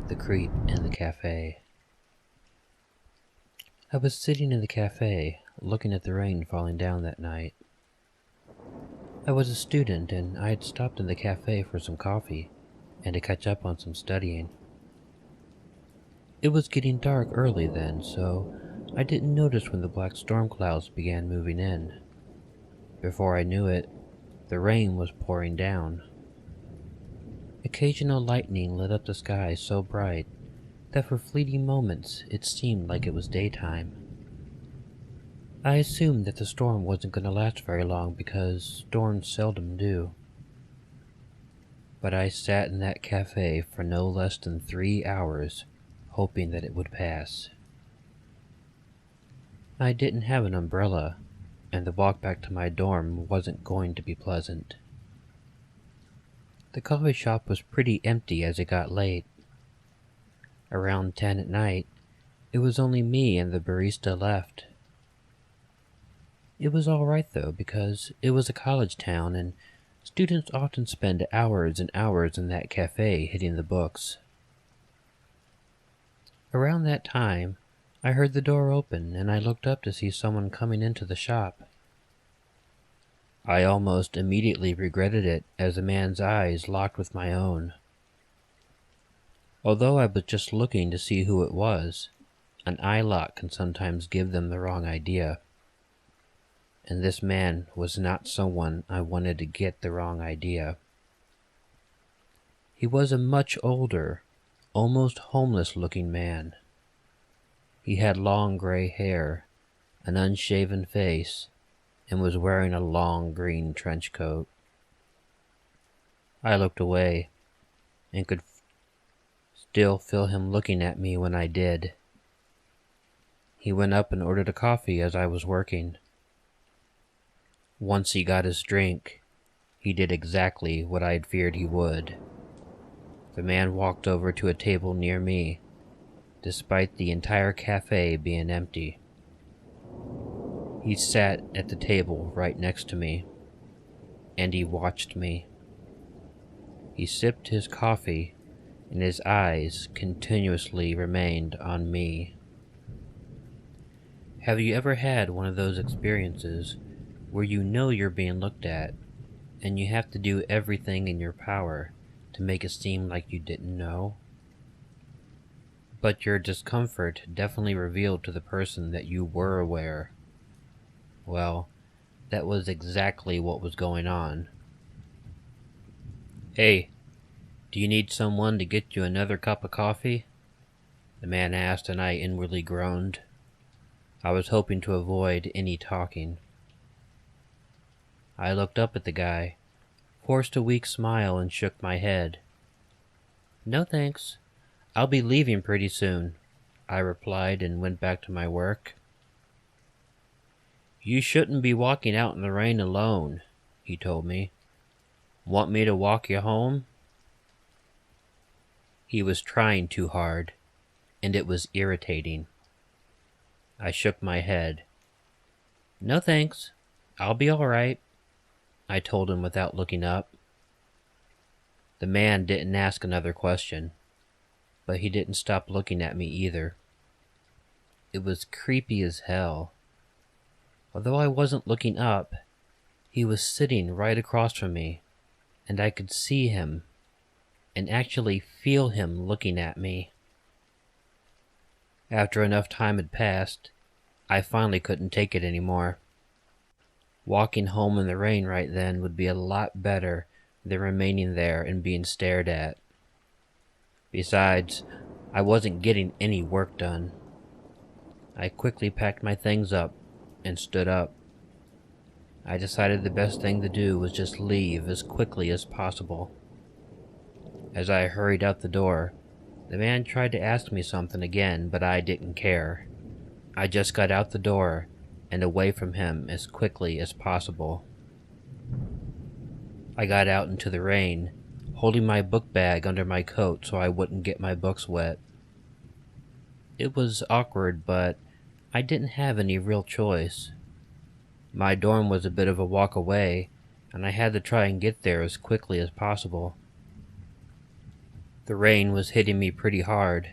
The Creep in the Cafe. I was sitting in the cafe, looking at the rain falling down that night. I was a student, and I had stopped in the cafe for some coffee and to catch up on some studying. It was getting dark early then, so I didn't notice when the black storm clouds began moving in. Before I knew it, the rain was pouring down. Occasional lightning lit up the sky so bright that for fleeting moments it seemed like it was daytime. I assumed that the storm wasn't going to last very long because storms seldom do. But I sat in that cafe for no less than 3 hours, hoping that it would pass. I didn't have an umbrella, and the walk back to my dorm wasn't going to be pleasant. The coffee shop was pretty empty as it got late. Around 10 at night, it was only me and the barista left. It was all right though, because it was a college town and students often spend hours and hours in that cafe hitting the books. Around that time, I heard the door open and I looked up to see someone coming into the shop. I almost immediately regretted it as the man's eyes locked with my own. Although I was just looking to see who it was, an eye lock can sometimes give them the wrong idea. And this man was not someone I wanted to get the wrong idea. He was a much older, almost homeless-looking man. He had long gray hair, an unshaven face, and was wearing a long green trench coat. I looked away and could still feel him looking at me when I did. He went up and ordered a coffee as I was working. Once he got his drink, he did exactly what I had feared he would. The man walked over to a table near me, despite the entire cafe being empty. He sat at the table right next to me, and he watched me. He sipped his coffee, and his eyes continuously remained on me. Have you ever had one of those experiences where you know you're being looked at, and you have to do everything in your power to make it seem like you didn't know? But your discomfort definitely revealed to the person that you were aware. Well, that was exactly what was going on. "Hey, do you need someone to get you another cup of coffee?" the man asked, and I inwardly groaned. I was hoping to avoid any talking. I looked up at the guy, forced a weak smile, and shook my head. "No thanks. I'll be leaving pretty soon," I replied and went back to my work. "You shouldn't be walking out in the rain alone," he told me. "Want me to walk you home?" He was trying too hard, and it was irritating. I shook my head. "No thanks. I'll be all right," I told him without looking up. The man didn't ask another question, but he didn't stop looking at me either. It was creepy as hell. Although I wasn't looking up, he was sitting right across from me, and I could see him, and actually feel him looking at me. After enough time had passed, I finally couldn't take it anymore. Walking home in the rain right then would be a lot better than remaining there and being stared at. Besides, I wasn't getting any work done. I quickly packed my things up and stood up. I decided the best thing to do was just leave as quickly as possible. As I hurried out the door, the man tried to ask me something again, but I didn't care. I just got out the door and away from him as quickly as possible. I got out into the rain, holding my book bag under my coat so I wouldn't get my books wet. It was awkward, but I didn't have any real choice. My dorm was a bit of a walk away, and I had to try and get there as quickly as possible. The rain was hitting me pretty hard,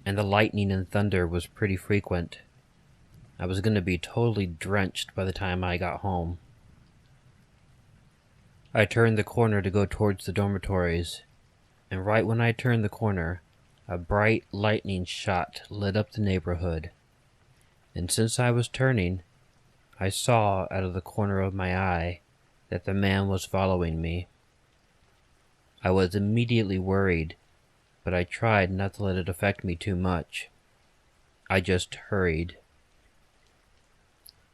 and the lightning and thunder was pretty frequent. I was going to be totally drenched by the time I got home. I turned the corner to go towards the dormitories, and right when I turned the corner, a bright lightning shot lit up the neighborhood. And since I was turning, I saw out of the corner of my eye that the man was following me. I was immediately worried, but I tried not to let it affect me too much. I just hurried.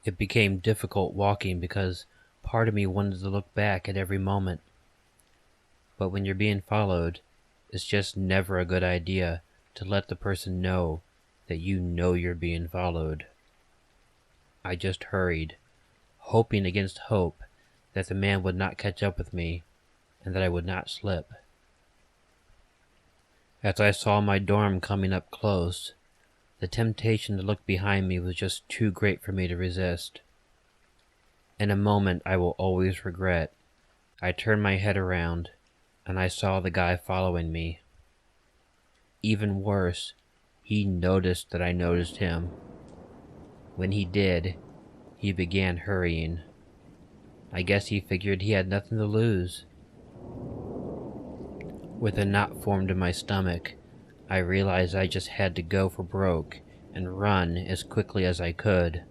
It became difficult walking because part of me wanted to look back at every moment. But when you're being followed, it's just never a good idea to let the person know that you know you're being followed. I just hurried, hoping against hope that the man would not catch up with me and that I would not slip. As I saw my dorm coming up close, the temptation to look behind me was just too great for me to resist. In a moment I will always regret, I turned my head around and I saw the guy following me. Even worse, he noticed that I noticed him. When he did, he began hurrying. I guess he figured he had nothing to lose. With a knot formed in my stomach, I realized I just had to go for broke and run as quickly as I could.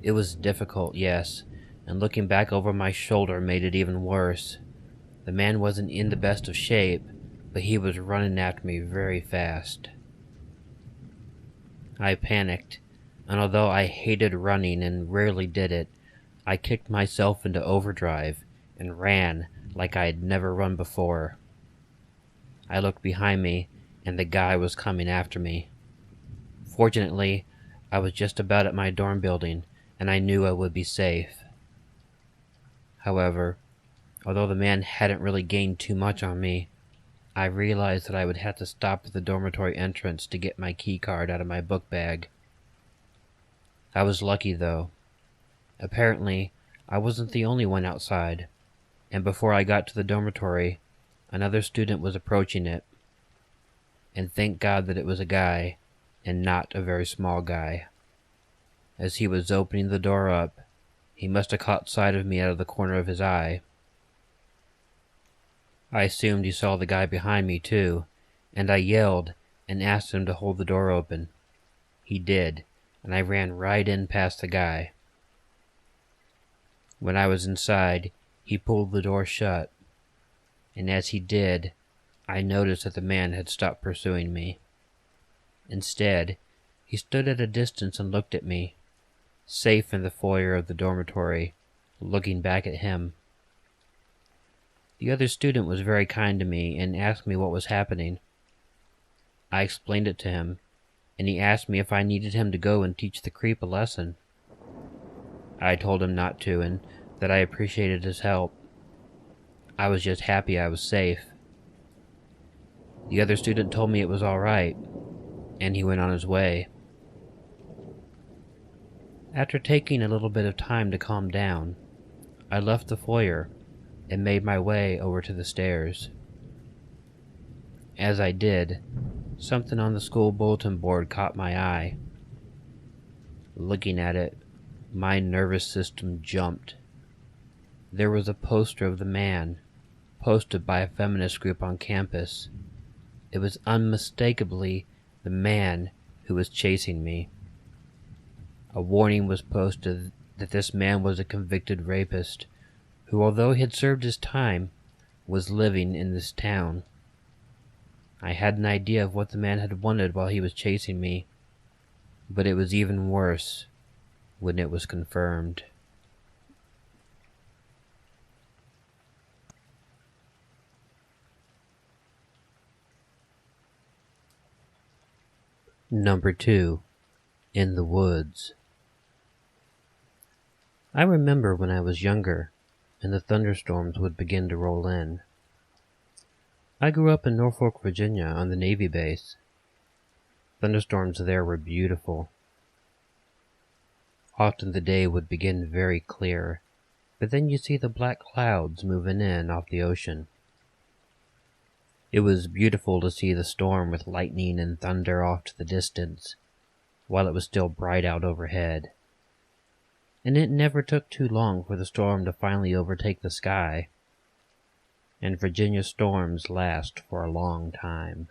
It was difficult, yes, and looking back over my shoulder made it even worse. The man wasn't in the best of shape, but he was running after me very fast. I panicked, and although I hated running and rarely did it, I kicked myself into overdrive and ran like I had never run before. I looked behind me, and the guy was coming after me. Fortunately, I was just about at my dorm building, and I knew I would be safe. However, although the man hadn't really gained too much on me, I realized that I would have to stop at the dormitory entrance to get my key card out of my book bag. I was lucky, though. Apparently, I wasn't the only one outside, and before I got to the dormitory, another student was approaching it. And thank God that it was a guy, and not a very small guy. As he was opening the door up, he must have caught sight of me out of the corner of his eye. I assumed he saw the guy behind me too, and I yelled and asked him to hold the door open. He did, and I ran right in past the guy. When I was inside, he pulled the door shut, and as he did, I noticed that the man had stopped pursuing me. Instead, he stood at a distance and looked at me, safe in the foyer of the dormitory, looking back at him. The other student was very kind to me and asked me what was happening. I explained it to him, and he asked me if I needed him to go and teach the creep a lesson. I told him not to, and that I appreciated his help. I was just happy I was safe. The other student told me it was all right, and he went on his way. After taking a little bit of time to calm down, I left the foyer and made my way over to the stairs. As I did, something on the school bulletin board caught my eye. Looking at it, my nervous system jumped. There was a poster of the man, posted by a feminist group on campus. It was unmistakably the man who was chasing me. A warning was posted that this man was a convicted rapist, who, although he had served his time, was living in this town. I had an idea of what the man had wanted while he was chasing me, but it was even worse when it was confirmed. Number 2. In the Woods. I remember when I was younger, and the thunderstorms would begin to roll in. I grew up in Norfolk, Virginia, on the Navy base. Thunderstorms there were beautiful. Often the day would begin very clear, but then you see the black clouds moving in off the ocean. It was beautiful to see the storm with lightning and thunder off to the distance, while it was still bright out overhead. And it never took too long for the storm to finally overtake the sky. And Virginia storms last for a long time.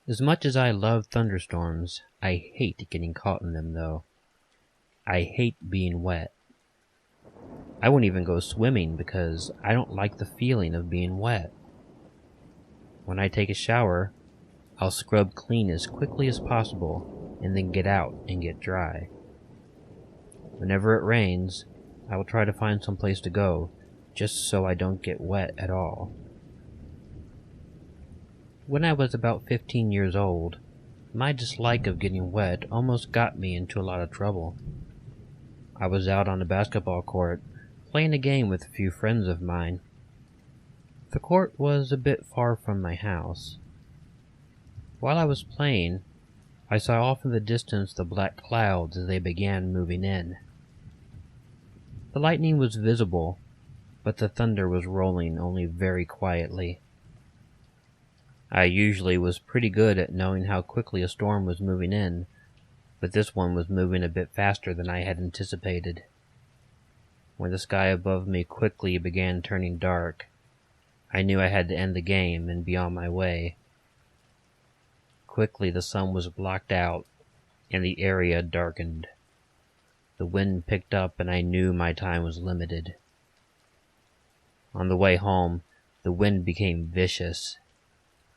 As much as I love thunderstorms, I hate getting caught in them, though. I hate being wet. I won't even go swimming because I don't like the feeling of being wet. When I take a shower, I'll scrub clean as quickly as possible and then get out and get dry. Whenever it rains, I will try to find some place to go, just so I don't get wet at all. When I was about 15 years old, my dislike of getting wet almost got me into a lot of trouble. I was out on a basketball court, playing a game with a few friends of mine. The court was a bit far from my house. While I was playing, I saw off in the distance the black clouds as they began moving in. The lightning was visible, but the thunder was rolling only very quietly. I usually was pretty good at knowing how quickly a storm was moving in, but this one was moving a bit faster than I had anticipated. When the sky above me quickly began turning dark, I knew I had to end the game and be on my way. Quickly the sun was blocked out, and the area darkened. The wind picked up, and I knew my time was limited. On the way home, the wind became vicious.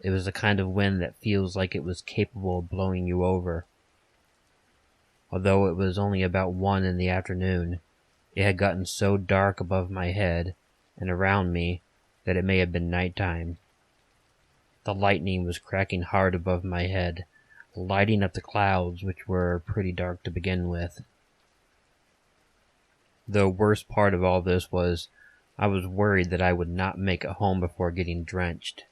It was the kind of wind that feels like it was capable of blowing you over. Although it was only about 1 in the afternoon, it had gotten so dark above my head and around me that it may have been nighttime. The lightning was cracking hard above my head, lighting up the clouds, which were pretty dark to begin with. The worst part of all this was I was worried that I would not make it home before getting drenched.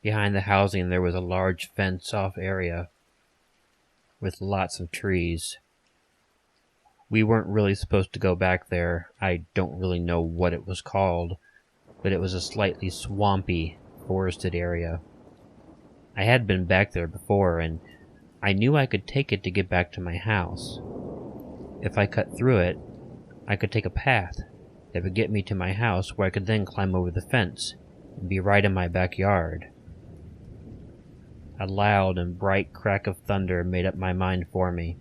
Behind the housing there was a large fenced-off area with lots of trees. We weren't really supposed to go back there. I don't really know what it was called, but it was a slightly swampy, forested area. I had been back there before, and I knew I could take it to get back to my house. If I cut through it, I could take a path that would get me to my house, where I could then climb over the fence and be right in my backyard. A loud and bright crack of thunder made up my mind for me.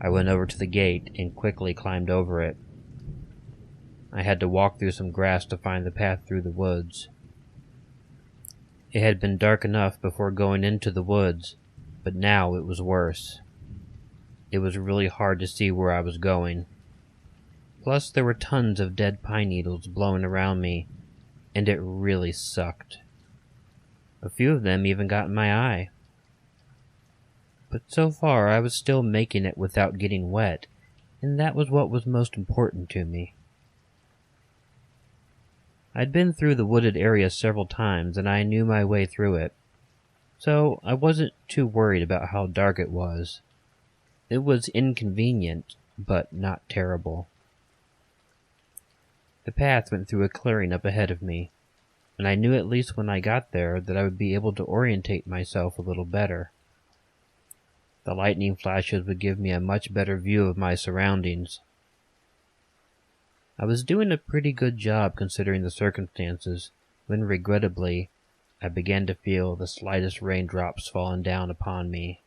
I went over to the gate and quickly climbed over it. I had to walk through some grass to find the path through the woods. It had been dark enough before going into the woods, but now it was worse. It was really hard to see where I was going. Plus, there were tons of dead pine needles blowing around me, and it really sucked. A few of them even got in my eye. But so far, I was still making it without getting wet, and that was what was most important to me. I'd been through the wooded area several times, and I knew my way through it, so I wasn't too worried about how dark it was. It was inconvenient, but not terrible. The path went through a clearing up ahead of me, and I knew at least when I got there that I would be able to orientate myself a little better. The lightning flashes would give me a much better view of my surroundings. I was doing a pretty good job considering the circumstances, when regrettably, I began to feel the slightest raindrops falling down upon me.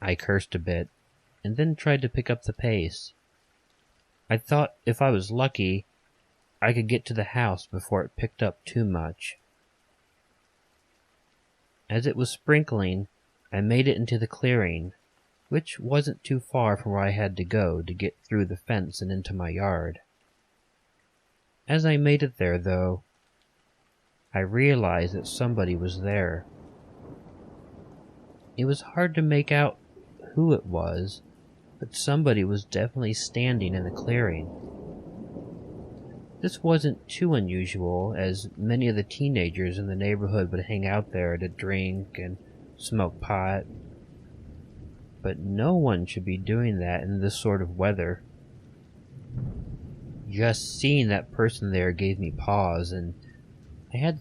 I cursed a bit, and then tried to pick up the pace. I thought if I was lucky, I could get to the house before it picked up too much. As it was sprinkling, I made it into the clearing, which wasn't too far from where I had to go to get through the fence and into my yard. As I made it there, though, I realized that somebody was there. It was hard to make out who it was, but somebody was definitely standing in the clearing. This wasn't too unusual, as many of the teenagers in the neighborhood would hang out there to drink and smoke pot. But no one should be doing that in this sort of weather. Just seeing that person there gave me pause, and I had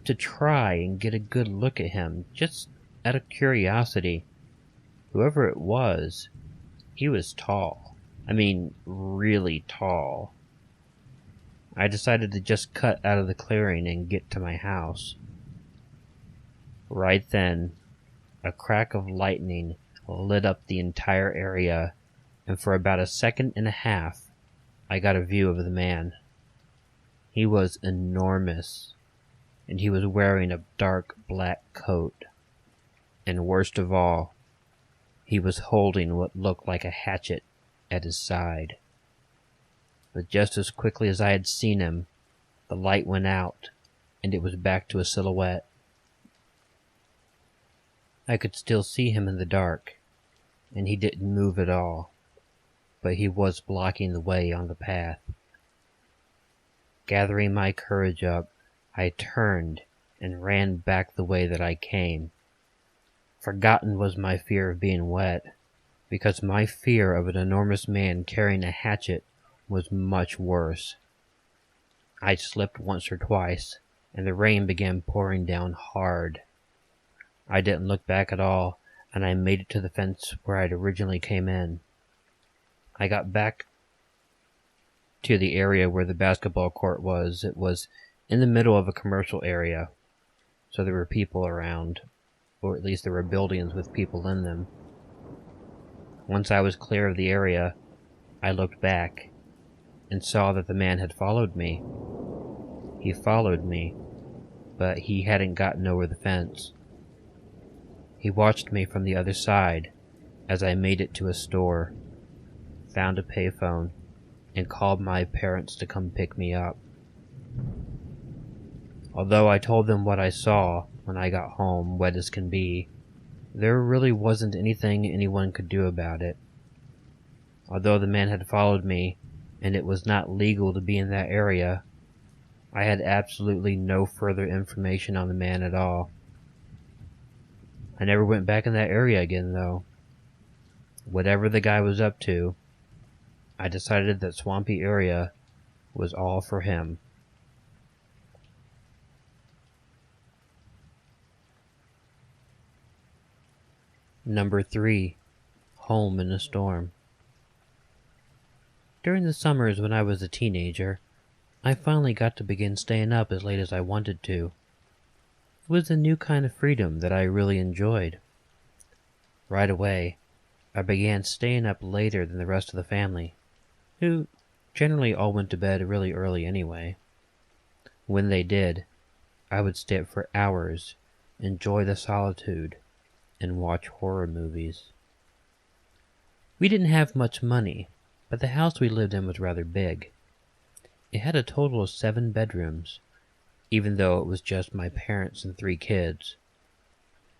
to try and get a good look at him, just out of curiosity. Whoever it was, he was tall. I mean, really tall. I decided to just cut out of the clearing and get to my house. Right then, a crack of lightning lit up the entire area, and for about a second and a half, I got a view of the man. He was enormous, and he was wearing a dark black coat. And worst of all, he was holding what looked like a hatchet at his side. But just as quickly as I had seen him, the light went out, and it was back to a silhouette. I could still see him in the dark, and he didn't move at all, but he was blocking the way on the path. Gathering my courage up, I turned and ran back the way that I came. Forgotten was my fear of being wet, because my fear of an enormous man carrying a hatchet was much worse. I slipped once or twice, and the rain began pouring down hard. I didn't look back at all, and I made it to the fence where I'd originally came in. I got back to the area where the basketball court was. It was in the middle of a commercial area, so there were people around, or at least there were buildings with people in them. Once I was clear of the area, I looked back and saw that the man had followed me. He followed me, but he hadn't gotten over the fence. He watched me from the other side as I made it to a store, found a payphone, and called my parents to come pick me up. Although I told them what I saw when I got home, wet as can be, there really wasn't anything anyone could do about it. Although the man had followed me, and it was not legal to be in that area, I had absolutely no further information on the man at all. I never went back in that area again, though. Whatever the guy was up to, I decided that swampy area was all for him. Number 3. Home in a Storm. During the summers when I was a teenager, I finally got to begin staying up as late as I wanted to. It was a new kind of freedom that I really enjoyed. Right away, I began staying up later than the rest of the family, who generally all went to bed really early anyway. When they did, I would stay up for hours, enjoy the solitude, and watch horror movies. We didn't have much money, but the house we lived in was rather big. It had a total of 7 bedrooms, even though it was just my parents and 3 kids.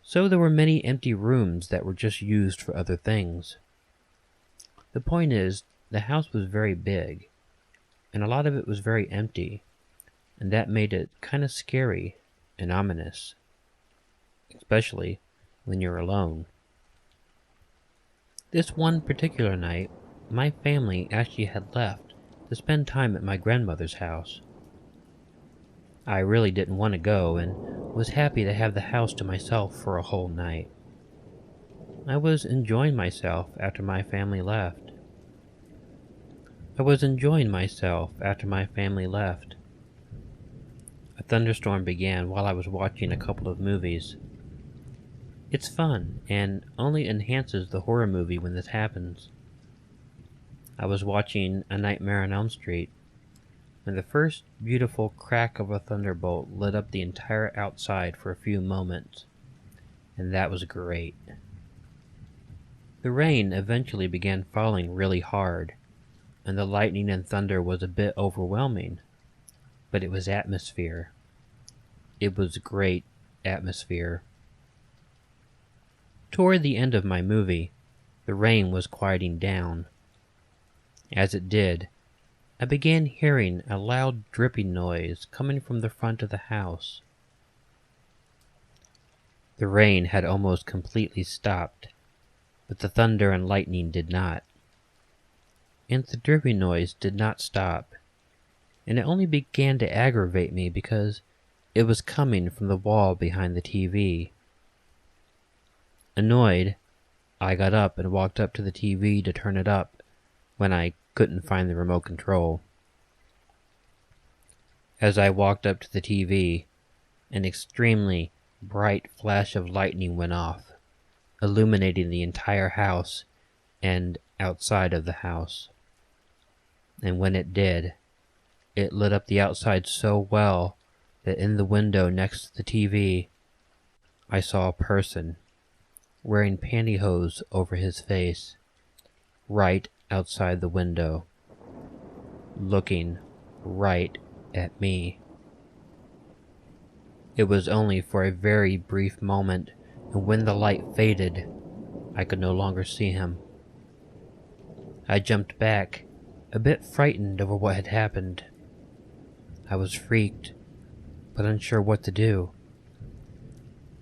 So there were many empty rooms that were just used for other things. The point is, the house was very big, and a lot of it was very empty, and that made it kind of scary and ominous, especially when you're alone. This one particular night, my family actually had left to spend time at my grandmother's house. I really didn't want to go and was happy to have the house to myself for a whole night. I was enjoying myself after my family left. A thunderstorm began while I was watching a couple of movies. It's fun and only enhances the horror movie when this happens. I was watching A Nightmare on Elm Street when the first beautiful crack of a thunderbolt lit up the entire outside for a few moments, and that was great. The rain eventually began falling really hard, and the lightning and thunder was a bit overwhelming, but it was atmosphere. It was great atmosphere. Toward the end of my movie, the rain was quieting down. As it did, I began hearing a loud dripping noise coming from the front of the house. The rain had almost completely stopped, but the thunder and lightning did not. And the dripping noise did not stop, and it only began to aggravate me because It was coming from the wall behind the TV. Annoyed, I got up and walked up to the TV to turn it up when I couldn't find the remote control. As I walked up to the TV, an extremely bright flash of lightning went off, illuminating the entire house and outside of the house. And when it did, it lit up the outside so well that in the window next to the TV, I saw a person wearing pantyhose over his face, right outside the window, looking right at me. It was only for a very brief moment, and when the light faded, I could no longer see him. I jumped back, a bit frightened over what had happened. I was freaked, but unsure what to do.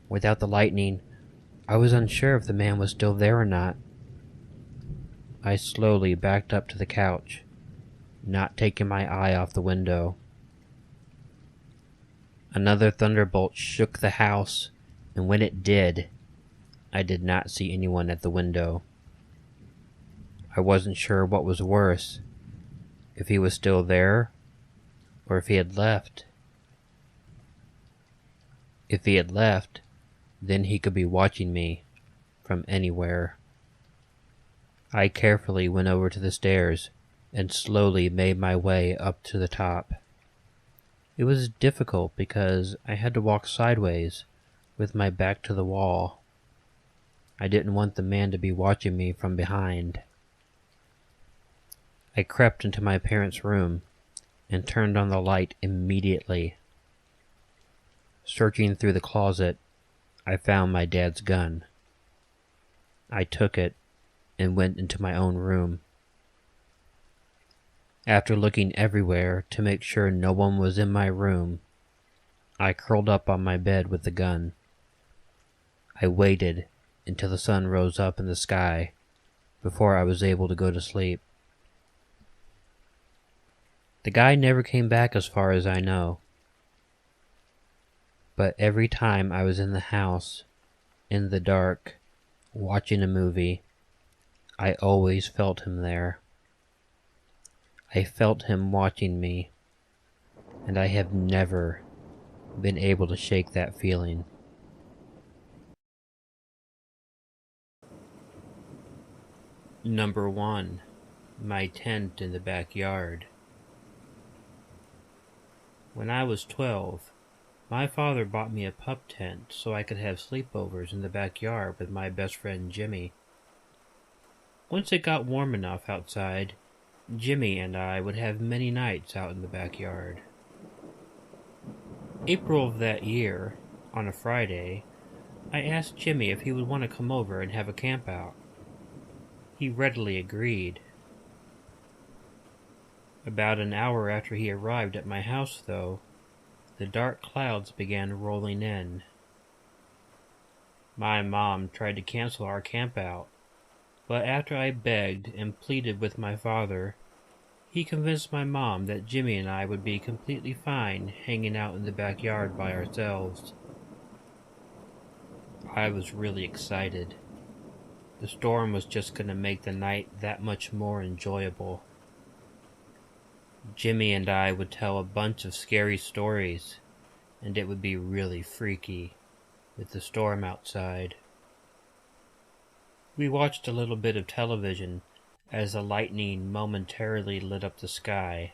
Without the lightning, I was unsure if the man was still there or not. I slowly backed up to the couch, not taking my eye off the window. Another thunderbolt shook the house, and when it did, I did not see anyone at the window. I wasn't sure what was worse, if he was still there, or if he had left. If he had left, then he could be watching me from anywhere. I carefully went over to the stairs and slowly made my way up to the top. It was difficult because I had to walk sideways with my back to the wall. I didn't want the man to be watching me from behind. I crept into my parents' room and turned on the light immediately. Searching through the closet, I found my dad's gun. I took it and went into my own room. After looking everywhere to make sure no one was in my room, I curled up on my bed with the gun. I waited until the sun rose up in the sky before I was able to go to sleep. The guy never came back as far as I know. But every time I was in the house, in the dark, watching a movie, I always felt him there. I felt him watching me, and I have never been able to shake that feeling. Number 1. My tent in the backyard. When I was 12, my father bought me a pup tent so I could have sleepovers in the backyard with my best friend Jimmy. Once it got warm enough outside, Jimmy and I would have many nights out in the backyard. April of that year, on a Friday, I asked Jimmy if he would want to come over and have a camp out. He readily agreed. About an hour after he arrived at my house, though, the dark clouds began rolling in. My mom tried to cancel our camp out, but after I begged and pleaded with my father, he convinced my mom that Jimmy and I would be completely fine hanging out in the backyard by ourselves. I was really excited. The storm was just going to make the night that much more enjoyable. Jimmy and I would tell a bunch of scary stories, and it would be really freaky with the storm outside. We watched a little bit of television as the lightning momentarily lit up the sky.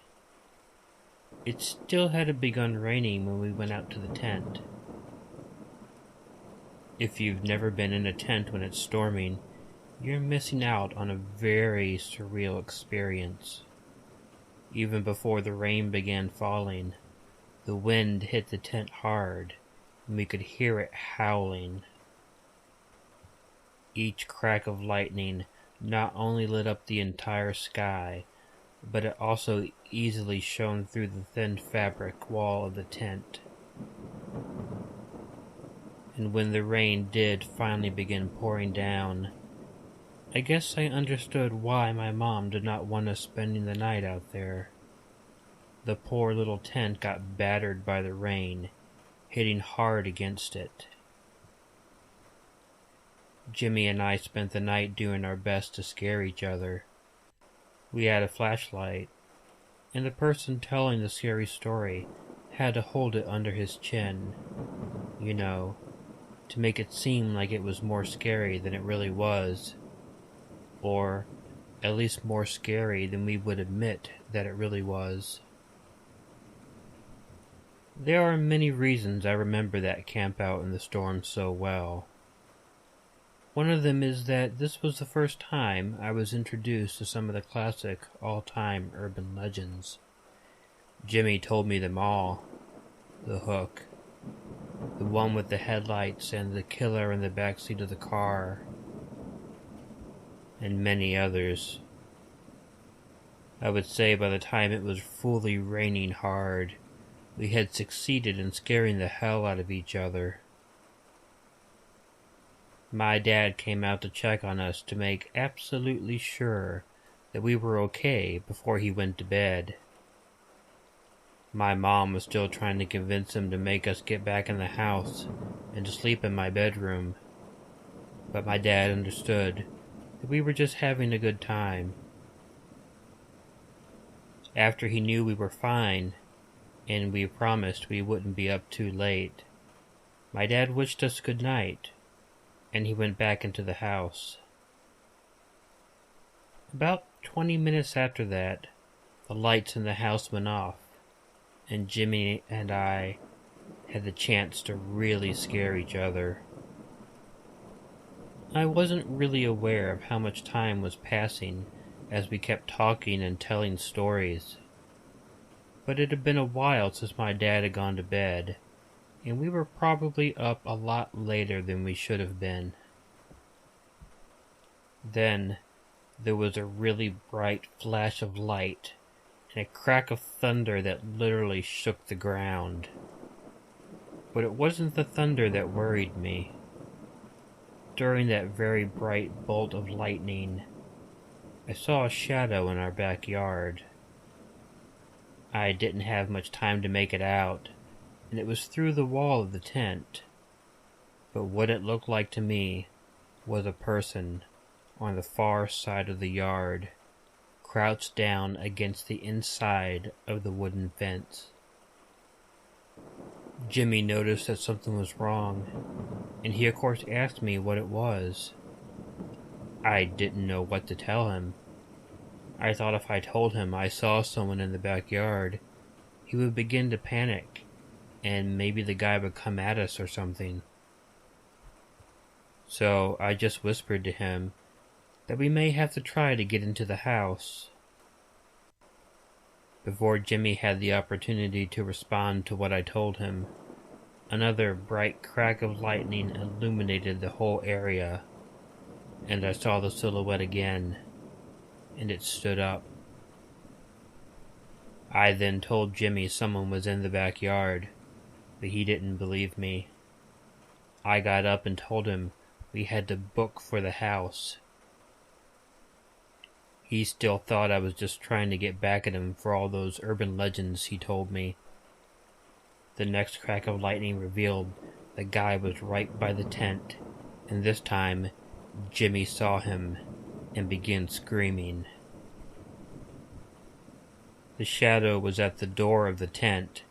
It still hadn't begun raining when we went out to the tent. If you've never been in a tent when it's storming, you're missing out on a very surreal experience. Even before the rain began falling, the wind hit the tent hard, and we could hear it howling. Each crack of lightning not only lit up the entire sky, but it also easily shone through the thin fabric wall of the tent. And when the rain did finally begin pouring down, I guess I understood why my mom did not want us spending the night out there. The poor little tent got battered by the rain, hitting hard against it. Jimmy and I spent the night doing our best to scare each other. We had a flashlight, and the person telling the scary story had to hold it under his chin, you know, to make it seem like it was more scary than it really was, or at least more scary than we would admit that it really was. There are many reasons I remember that camp out in the storm so well. One of them is that this was the first time I was introduced to some of the classic all-time urban legends. Jimmy told me them all. The Hook, the one with the headlights and the killer in the backseat of the car, and many others. I would say by the time it was fully raining hard, we had succeeded in scaring the hell out of each other. My dad came out to check on us to make absolutely sure that we were okay before he went to bed. My mom was still trying to convince him to make us get back in the house and to sleep in my bedroom, but my dad understood that we were just having a good time. After he knew we were fine, and we promised we wouldn't be up too late, my dad wished us good night, and he went back into the house. About 20 minutes after that, the lights in the house went off, and Jimmy and I had the chance to really scare each other. I wasn't really aware of how much time was passing as we kept talking and telling stories, but it had been a while since my dad had gone to bed, and we were probably up a lot later than we should have been. Then there was a really bright flash of light and a crack of thunder that literally shook the ground. But it wasn't the thunder that worried me. During that very bright bolt of lightning, I saw a shadow in our backyard. I didn't have much time to make it out, and it was through the wall of the tent. But what it looked like to me was a person on the far side of the yard, crouched down against the inside of the wooden fence. Jimmy noticed that something was wrong, and he of course asked me what it was. I didn't know what to tell him. I thought if I told him I saw someone in the backyard, he would begin to panic, and maybe the guy would come at us or something. So I just whispered to him that we may have to try to get into the house. Before Jimmy had the opportunity to respond to what I told him, another bright crack of lightning illuminated the whole area, and I saw the silhouette again, and it stood up. I then told Jimmy someone was in the backyard, but he didn't believe me. I got up and told him we had to book for the house. He still thought I was just trying to get back at him for all those urban legends he told me. The next crack of lightning revealed the guy was right by the tent, and this time Jimmy saw him and began screaming. The shadow was at the door of the tent,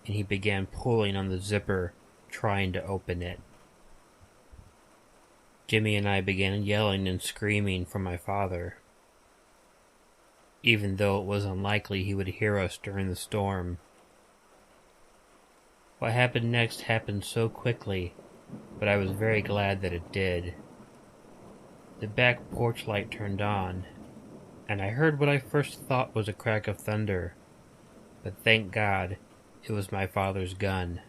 and he began pulling on the zipper, trying to open it. Jimmy and I began yelling and screaming for my father, even though it was unlikely he would hear us during the storm. What happened next happened so quickly, but I was very glad that it did. The back porch light turned on, and I heard what I first thought was a crack of thunder, but thank God it was my father's gun.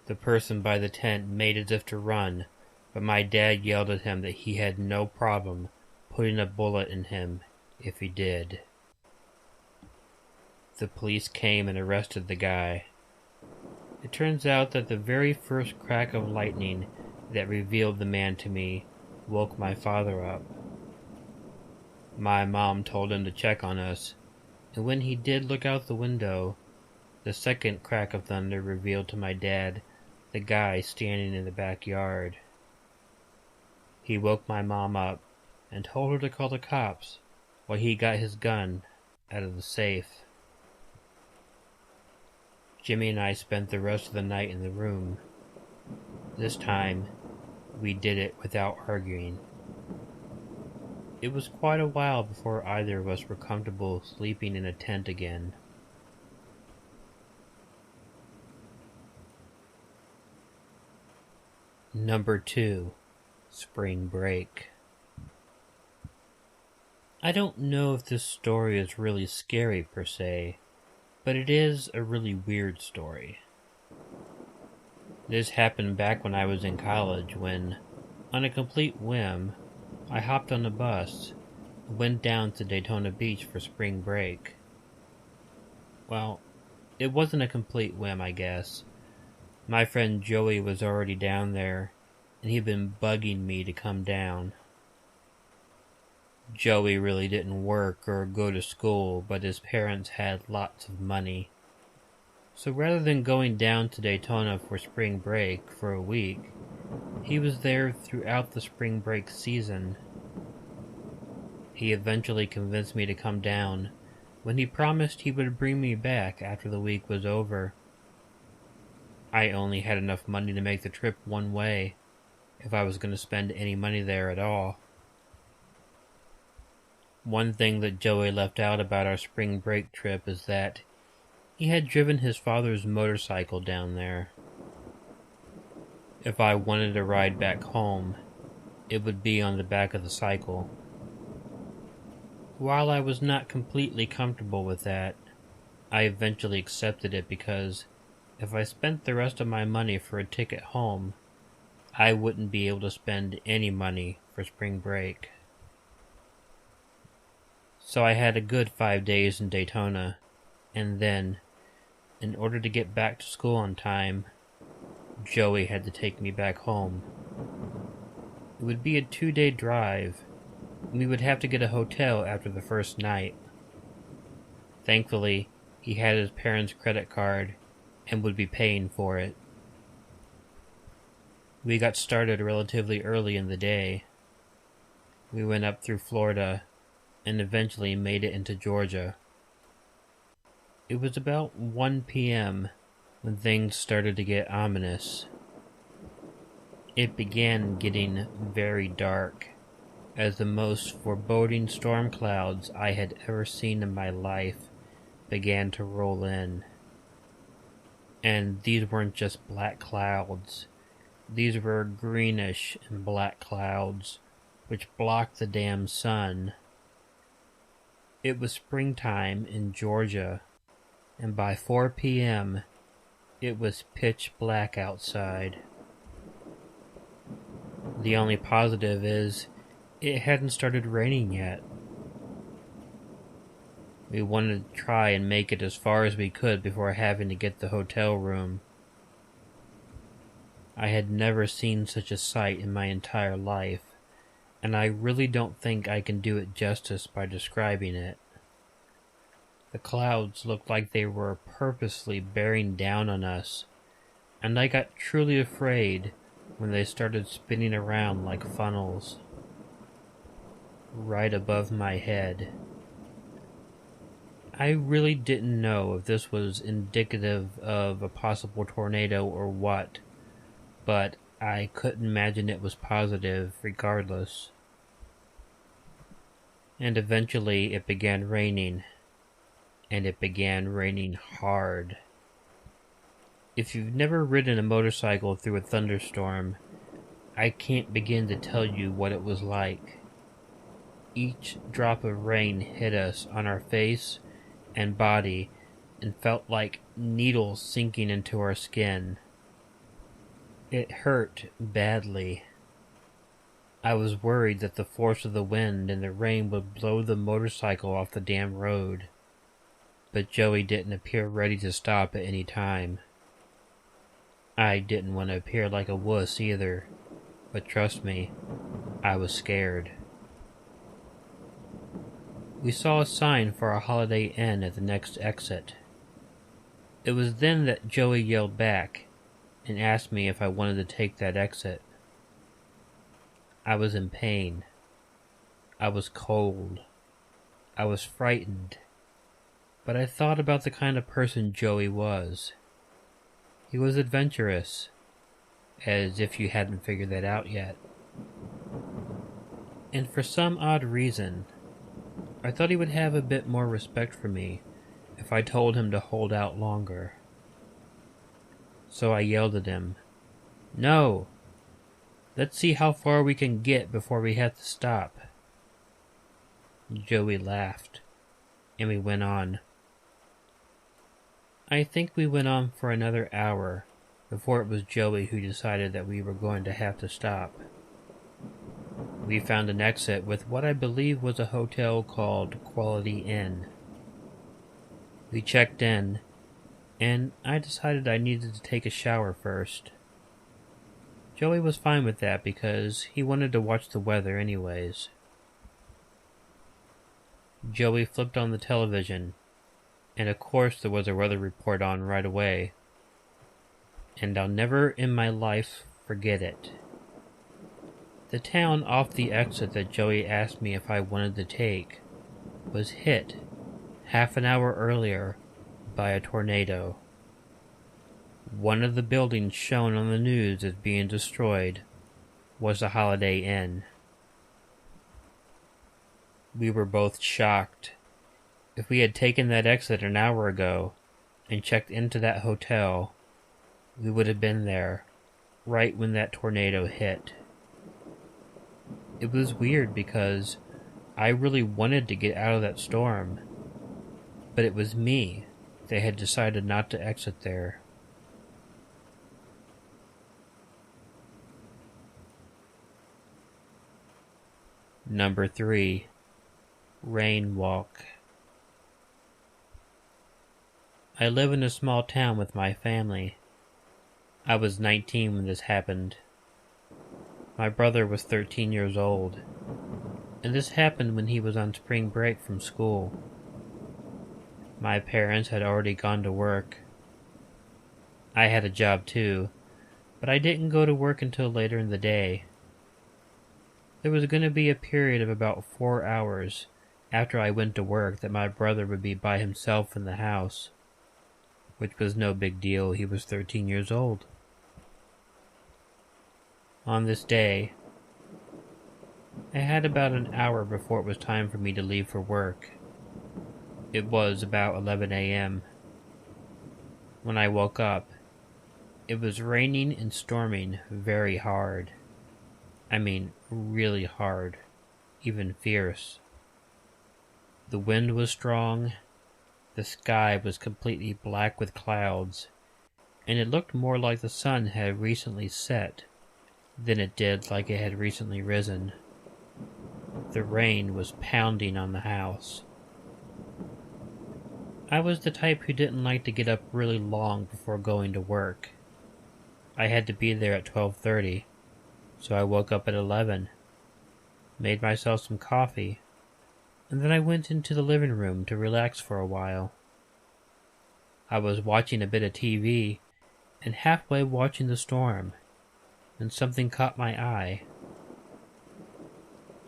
The person by the tent made as if to run, but my dad yelled at him that he had no problem putting a bullet in him if he did. The police came and arrested the guy. It turns out that the very first crack of lightning that revealed the man to me woke my father up. My mom told him to check on us, and when he did look out the window, The second crack of thunder revealed to my dad the guy standing in the backyard. He woke my mom up and told her to call the cops while he got his gun out of the safe. Jimmy and I spent the rest of the night in the room. This time, we did it without arguing. It was quite a while before either of us were comfortable sleeping in a tent again. Number 2. Spring Break. I don't know if this story is really scary per se, but it is a really weird story. This happened back when I was in college when, on a complete whim, I hopped on a bus and went down to Daytona Beach for spring break. Well, it wasn't a complete whim, I guess. My friend Joey was already down there, and he'd been bugging me to come down. Joey really didn't work or go to school, but his parents had lots of money. So rather than going down to Daytona for spring break for a week, he was there throughout the spring break season. He eventually convinced me to come down when he promised he would bring me back after the week was over. I only had enough money to make the trip one way, if I was going to spend any money there at all. One thing that Joey left out about our spring break trip is that he had driven his father's motorcycle down there. If I wanted to ride back home, it would be on the back of the cycle. While I was not completely comfortable with that, I eventually accepted it because if I spent the rest of my money for a ticket home, I wouldn't be able to spend any money for spring break. So I had a good 5 days in Daytona, and then, in order to get back to school on time, Joey had to take me back home. It would be a 2-day drive, and we would have to get a hotel after the first night. Thankfully, he had his parents' credit card and would be paying for it. We got started relatively early in the day. We went up through Florida and eventually made it into Georgia. It was about 1 p.m. when things started to get ominous. It began getting very dark as the most foreboding storm clouds I had ever seen in my life began to roll in. And these weren't just black clouds. These were greenish and black clouds which blocked the damn sun. It was springtime in Georgia, and by 4 p.m., it was pitch black outside. The only positive is it hadn't started raining yet. We wanted to try and make it as far as we could before having to get the hotel room. I had never seen such a sight in my entire life, and I really don't think I can do it justice by describing it. The clouds looked like they were purposely bearing down on us, and I got truly afraid when they started spinning around like funnels right above my head. I really didn't know if this was indicative of a possible tornado or what, but I couldn't imagine it was positive regardless. And eventually it began raining, and it began raining hard. If you've never ridden a motorcycle through a thunderstorm, I can't begin to tell you what it was like. Each drop of rain hit us on our face and body and felt like needles sinking into our skin. It hurt badly. I was worried that the force of the wind and the rain would blow the motorcycle off the damn road, but Joey didn't appear ready to stop at any time. I didn't want to appear like a wuss either, but trust me, I was scared. We saw a sign for a Holiday Inn at the next exit. It was then that Joey yelled back and asked me if I wanted to take that exit. I was in pain. I was cold. I was frightened. But I thought about the kind of person Joey was. He was adventurous, as if you hadn't figured that out yet. And for some odd reason, I thought he would have a bit more respect for me if I told him to hold out longer. So I yelled at him, "No! Let's see how far we can get before we have to stop." Joey laughed, and we went on. I think we went on for another hour before it was Joey who decided that we were going to have to stop. We found an exit with what I believe was a hotel called Quality Inn. We checked in, and I decided I needed to take a shower first. Joey was fine with that because he wanted to watch the weather anyways. Joey flipped on the television, and of course there was a weather report on right away. And I'll never in my life forget it. The town off the exit that Joey asked me if I wanted to take was hit half an hour earlier by a tornado. One of the buildings shown on the news as being destroyed was the Holiday Inn. We were both shocked. If we had taken that exit an hour ago and checked into that hotel, we would have been there right when that tornado hit. It was weird because I really wanted to get out of that storm, but it was me that had decided not to exit there. Number 3. Rain Walk. I live in a small town with my family. I was 19 when this happened. My brother was 13 years old, and this happened when he was on spring break from school. My parents had already gone to work. I had a job too, but I didn't go to work until later in the day. There was going to be a period of about 4 hours after I went to work that my brother would be by himself in the house, which was no big deal. He was 13 years old. On this day, I had about an hour before it was time for me to leave for work. It was about 11 a.m. When I woke up, it was raining and storming very hard. I mean, really hard, even fierce. The wind was strong, the sky was completely black with clouds, and it looked more like the sun had recently set than it did like it had recently risen. The rain was pounding on the house. I was the type who didn't like to get up really long before going to work. I had to be there at 12:30, so I woke up at 11, made myself some coffee, and then I went into the living room to relax for a while. I was watching a bit of TV and halfway watching the storm, and something caught my eye.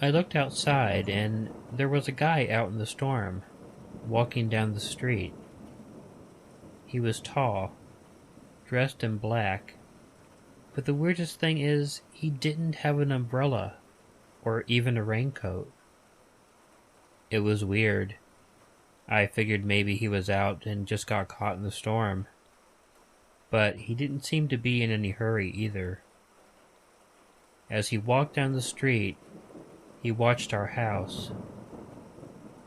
I looked outside, and there was a guy out in the storm, walking down the street. He was tall, dressed in black, but the weirdest thing is he didn't have an umbrella or even a raincoat. It was weird. I figured maybe he was out and just got caught in the storm, but he didn't seem to be in any hurry either. As he walked down the street, he watched our house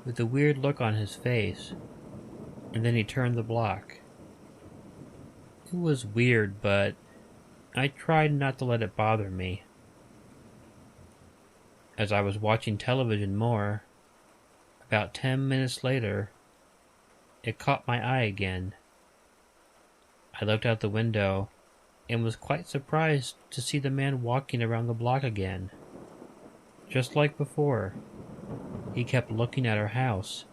with a weird look on his face, and then he turned the block. It was weird, but I tried not to let it bother me. As I was watching television more, about 10 minutes later, it caught my eye again. I looked out the window and was quite surprised to see the man walking around the block again. Just like before, he kept looking at our house,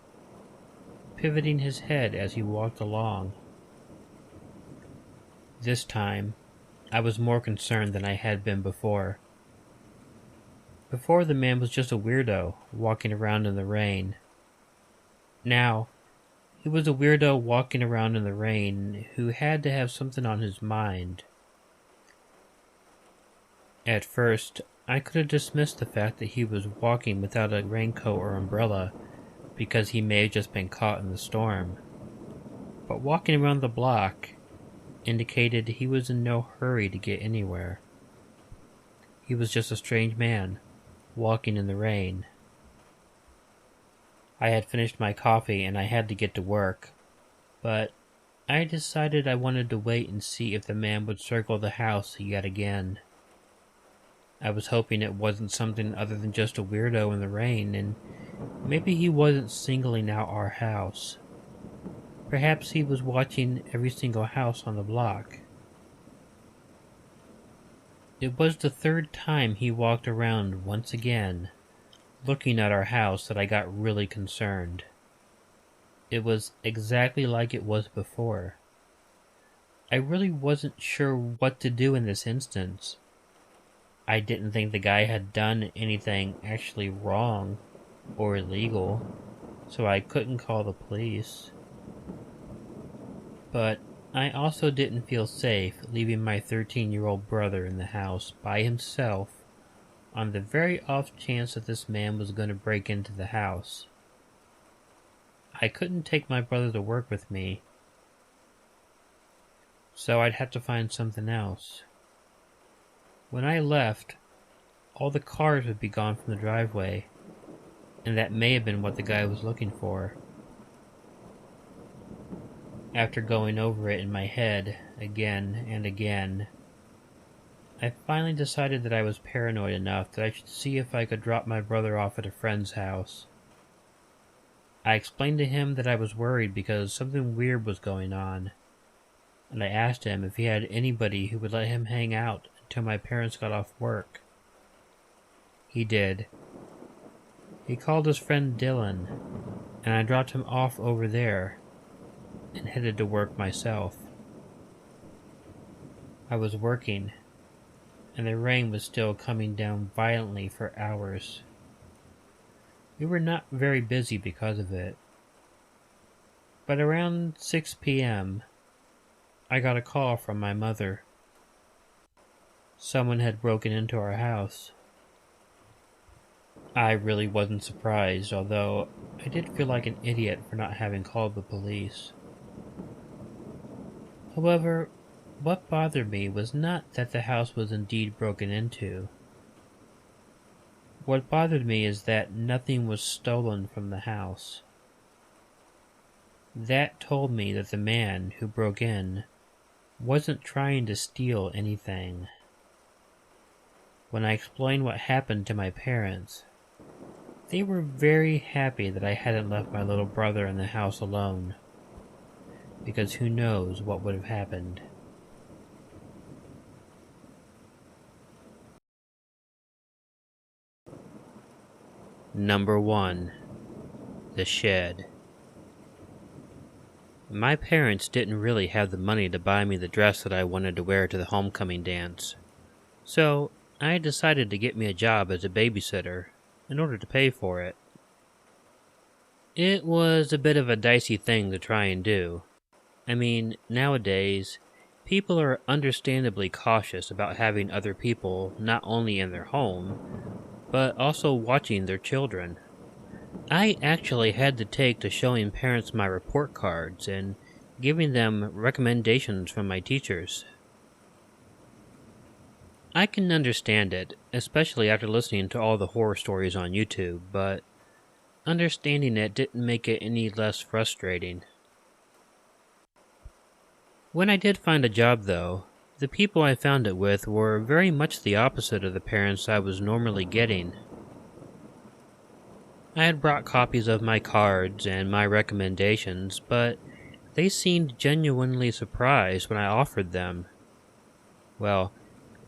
pivoting his head as he walked along. This time, I was more concerned than I had been before. Before, the man was just a weirdo walking around in the rain. Now, he was a weirdo walking around in the rain who had to have something on his mind. At first, I could have dismissed the fact that he was walking without a raincoat or umbrella because he may have just been caught in the storm. But walking around the block indicated he was in no hurry to get anywhere. He was just a strange man walking in the rain. I had finished my coffee and I had to get to work, but I decided I wanted to wait and see if the man would circle the house yet again. I was hoping it wasn't something other than just a weirdo in the rain, and maybe he wasn't singling out our house. Perhaps he was watching every single house on the block. It was the third time he walked around once again, looking at our house, that I got really concerned. It was exactly like it was before. I really wasn't sure what to do in this instance. I didn't think the guy had done anything actually wrong or illegal, so I couldn't call the police. But I also didn't feel safe leaving my 13-year-old brother in the house by himself on the very off chance that this man was going to break into the house. I couldn't take my brother to work with me, so I'd have to find something else. When I left, all the cars would be gone from the driveway, and that may have been what the guy was looking for. After going over it in my head again and again, I finally decided that I was paranoid enough that I should see if I could drop my brother off at a friend's house. I explained to him that I was worried because something weird was going on, and I asked him if he had anybody who would let him hang out until my parents got off work. He did. He called his friend Dylan, and I dropped him off over there and headed to work myself. I was working, and the rain was still coming down violently for hours. We were not very busy because of it. But around 6 p.m., I got a call from my mother. Someone had broken into our house. I really wasn't surprised, although I did feel like an idiot for not having called the police. However, what bothered me was not that the house was indeed broken into. What bothered me is that nothing was stolen from the house. That told me that the man who broke in wasn't trying to steal anything. When I explained what happened to my parents, they were very happy that I hadn't left my little brother in the house alone, because who knows what would have happened. Number 1. The Shed. My parents didn't really have the money to buy me the dress that I wanted to wear to the homecoming dance, so I decided to get me a job as a babysitter in order to pay for it. It was a bit of a dicey thing to try and do. I mean, nowadays, people are understandably cautious about having other people not only in their home, but also watching their children. I actually had to take to showing parents my report cards and giving them recommendations from my teachers. I can understand it, especially after listening to all the horror stories on YouTube, but understanding it didn't make it any less frustrating. When I did find a job, though, the people I found it with were very much the opposite of the parents I was normally getting. I had brought copies of my cards and my recommendations, but they seemed genuinely surprised when I offered them. Well,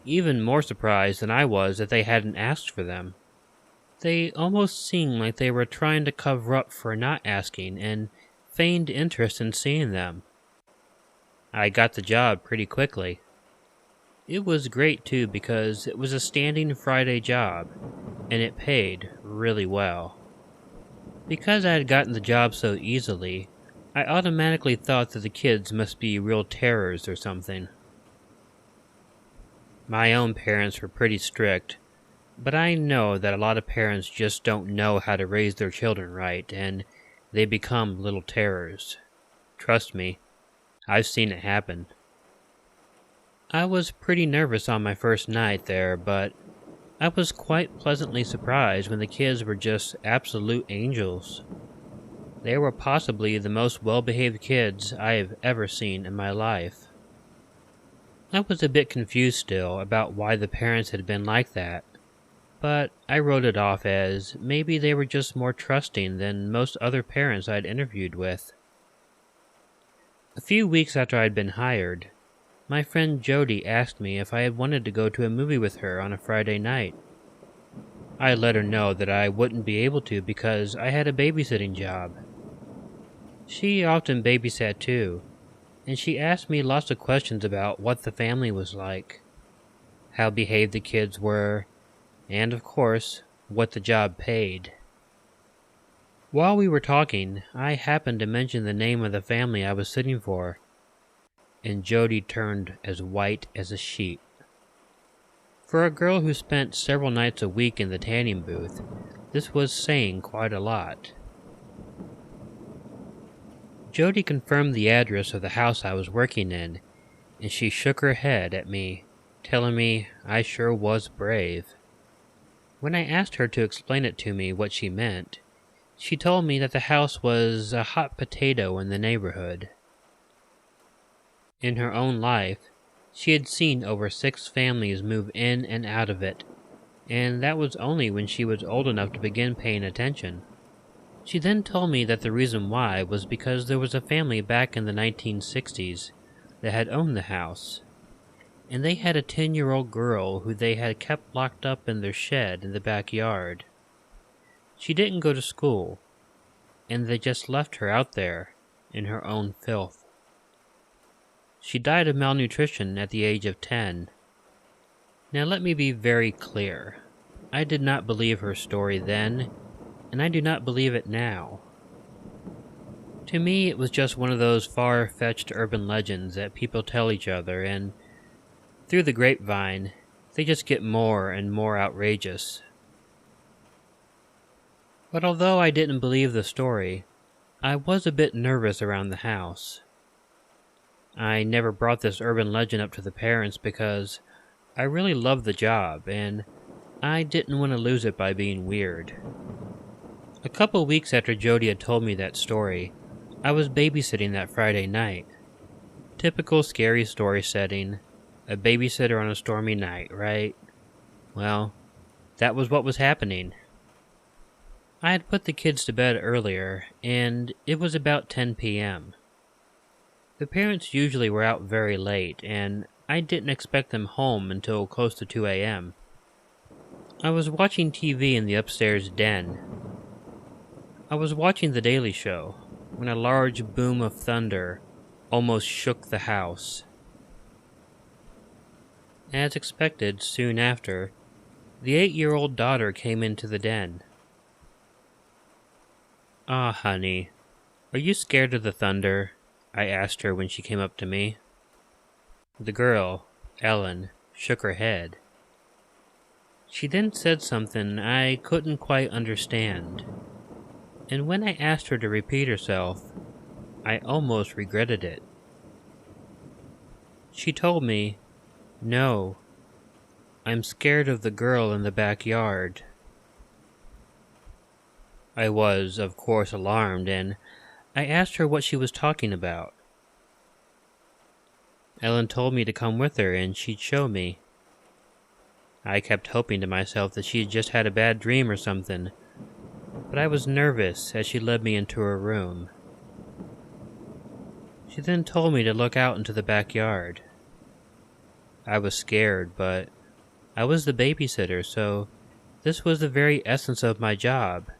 even more surprised than I was that they hadn't asked for them. They almost seemed like they were trying to cover up for not asking and feigned interest in seeing them. I got the job pretty quickly. It was great too because it was a standing Friday job, and it paid really well. Because I had gotten the job so easily, I automatically thought that the kids must be real terrors or something. My own parents were pretty strict, but I know that a lot of parents just don't know how to raise their children right, and they become little terrors. Trust me, I've seen it happen. I was pretty nervous on my first night there, but I was quite pleasantly surprised when the kids were just absolute angels. They were possibly the most well-behaved kids I have ever seen in my life. I was a bit confused still about why the parents had been like that, but I wrote it off as maybe they were just more trusting than most other parents I'd interviewed with. A few weeks after I'd been hired, my friend Jody asked me if I had wanted to go to a movie with her on a Friday night. I let her know that I wouldn't be able to because I had a babysitting job. She often babysat too, and she asked me lots of questions about what the family was like, how behaved the kids were, and of course, what the job paid. While we were talking, I happened to mention the name of the family I was sitting for, and Jody turned as white as a sheet. For a girl who spent several nights a week in the tanning booth, this was saying quite a lot. Jody confirmed the address of the house I was working in, and she shook her head at me, telling me I sure was brave. When I asked her to explain it to me what she meant, she told me that the house was a hot potato in the neighborhood. In her own life, she had seen over 6 families move in and out of it, and that was only when she was old enough to begin paying attention. She then told me that the reason why was because there was a family back in the 1960s that had owned the house, and they had a 10-year-old girl who they had kept locked up in their shed in the backyard. She didn't go to school, and they just left her out there in her own filth. She died of malnutrition at the age of 10. Now let me be very clear. I did not believe her story then, and I do not believe it now. To me, it was just one of those far-fetched urban legends that people tell each other, and through the grapevine, they just get more and more outrageous. But although I didn't believe the story, I was a bit nervous around the house. I never brought this urban legend up to the parents because I really loved the job, and I didn't want to lose it by being weird. A couple weeks after Jody had told me that story, I was babysitting that Friday night. Typical scary story setting, a babysitter on a stormy night, right? Well, that was what was happening. I had put the kids to bed earlier, and it was about 10 p.m. The parents usually were out very late, and I didn't expect them home until close to 2 a.m. I was watching TV in the upstairs den. I was watching The Daily Show when a large boom of thunder almost shook the house. As expected, soon after, the 8-year-old daughter came into the den. "Ah, honey, are you scared of the thunder?" I asked her when she came up to me. The girl, Ellen, shook her head. She then said something I couldn't quite understand, and when I asked her to repeat herself, I almost regretted it. She told me, "No, I'm scared of the girl in the backyard." I was, of course, alarmed, and I asked her what she was talking about. Ellen told me to come with her and she'd show me. I kept hoping to myself that she had just had a bad dream or something, but I was nervous as she led me into her room. She then told me to look out into the backyard. I was scared, but I was the babysitter, so this was the very essence of my job,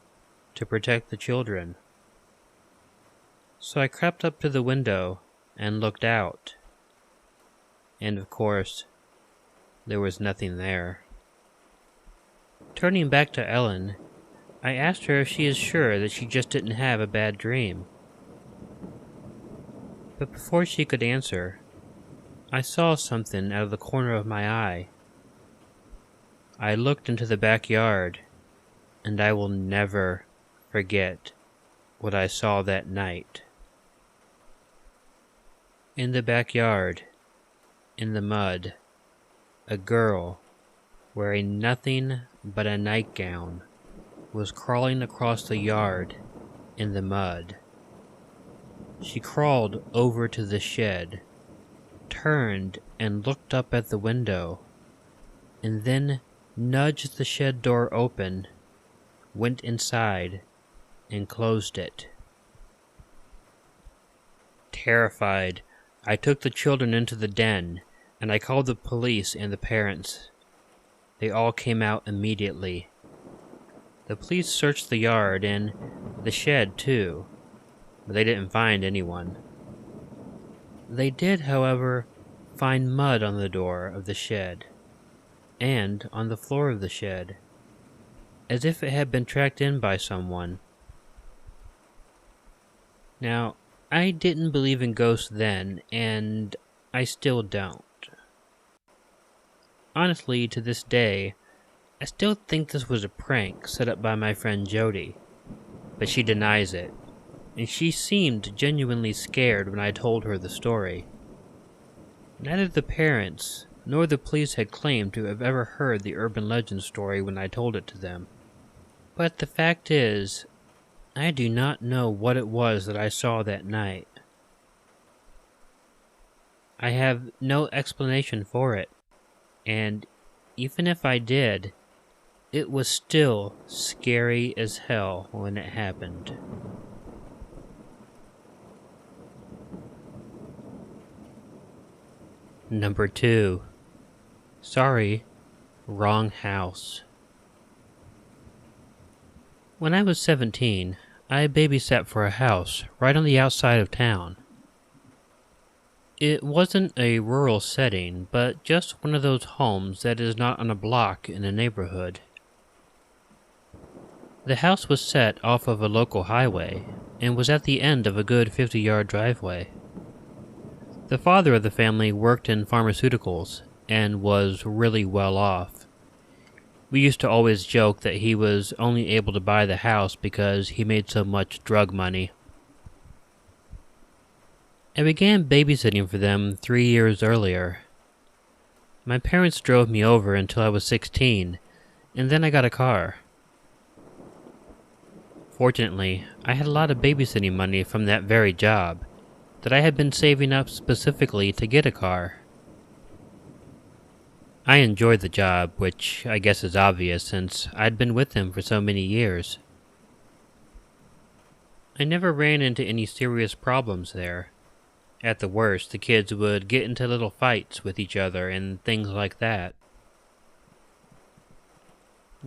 to protect the children. So I crept up to the window and looked out. and of course, there was nothing there. Turning back to Ellen, I asked her if she is sure that she just didn't have a bad dream. But before she could answer, I saw something out of the corner of my eye. I looked into the backyard, and I will never forget what I saw that night. In the backyard, in the mud, a girl, wearing nothing but a nightgown, was crawling across the yard in the mud. She crawled over to the shed, turned and looked up at the window, and then nudged the shed door open, went inside, and closed it. Terrified, I took the children into the den, and I called the police and the parents. They all came out immediately. The police searched the yard and the shed too, but they didn't find anyone. They did, however, find mud on the door of the shed, and on the floor of the shed, as if it had been tracked in by someone. Now, I didn't believe in ghosts then, and I still don't. Honestly, to this day, I still think this was a prank set up by my friend Jody, but she denies it, and she seemed genuinely scared when I told her the story. Neither the parents nor the police had claimed to have ever heard the urban legend story when I told it to them. But the fact is, I do not know what it was that I saw that night. I have no explanation for it, and even if I did, it was still scary as hell when it happened. Number 2. Sorry, wrong house. When I was 17, I babysat for a house right on the outside of town. It wasn't a rural setting, but just one of those homes that is not on a block in a neighborhood. The house was set off of a local highway and was at the end of a good 50-yard driveway. The father of the family worked in pharmaceuticals and was really well off. We used to always joke that he was only able to buy the house because he made so much drug money. I began babysitting for them 3 years earlier. My parents drove me over until I was 16, and then I got a car. Fortunately, I had a lot of babysitting money from that very job that I had been saving up specifically to get a car. I enjoyed the job, which I guess is obvious since I'd been with them for so many years. I never ran into any serious problems there. At the worst, the kids would get into little fights with each other and things like that.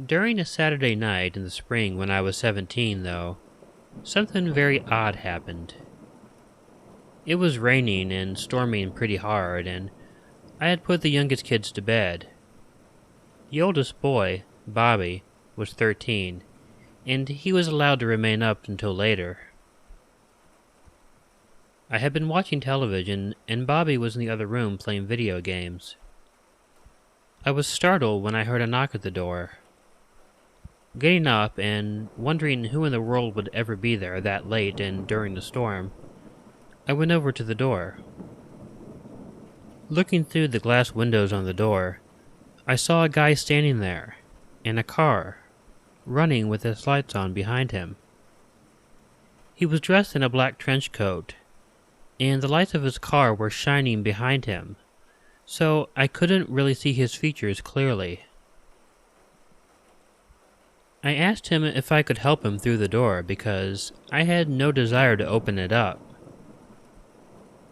During a Saturday night in the spring when I was 17, though, something very odd happened. It was raining and storming pretty hard, and I had put the youngest kids to bed. The oldest boy, Bobby, was 13, and he was allowed to remain up until later. I had been watching television, and Bobby was in the other room playing video games. I was startled when I heard a knock at the door. Getting up and wondering who in the world would ever be there that late and during the storm, I went over to the door. Looking through the glass windows on the door, I saw a guy standing there, in a car, running with his lights on behind him. He was dressed in a black trench coat, and the lights of his car were shining behind him, so I couldn't really see his features clearly. I asked him if I could help him through the door because I had no desire to open it up.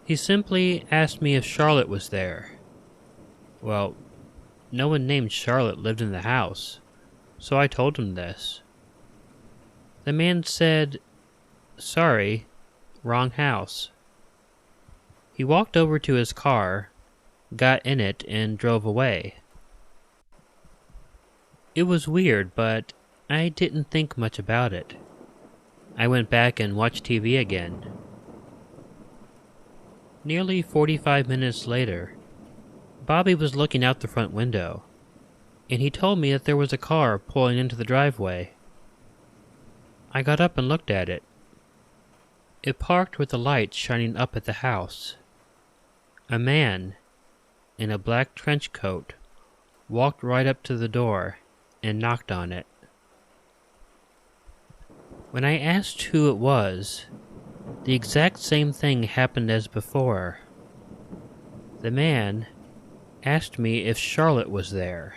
He simply asked me if Charlotte was there. Well, no one named Charlotte lived in the house, so I told him this. The man said, "Sorry, wrong house." He walked over to his car, got in it, and drove away. It was weird, but I didn't think much about it. I went back and watched TV again. Nearly 45 minutes later, Bobby was looking out the front window, and he told me that there was a car pulling into the driveway. I got up and looked at it. It parked with the lights shining up at the house. A man, in a black trench coat, walked right up to the door and knocked on it. When I asked who it was, the exact same thing happened as before. The man asked me if Charlotte was there.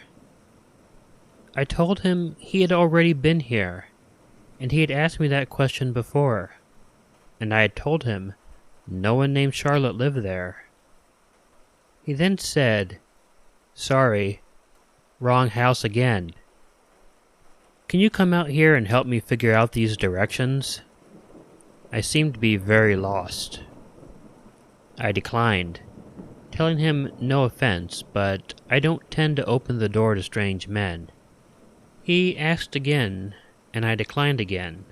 I told him he had already been here, and he had asked me that question before, and I had told him no one named Charlotte lived there. He then said, "Sorry, wrong house again. Can you come out here and help me figure out these directions?" I seemed to be very lost. I declined, telling him no offense, but I don't tend to open the door to strange men. He asked again, and I declined again.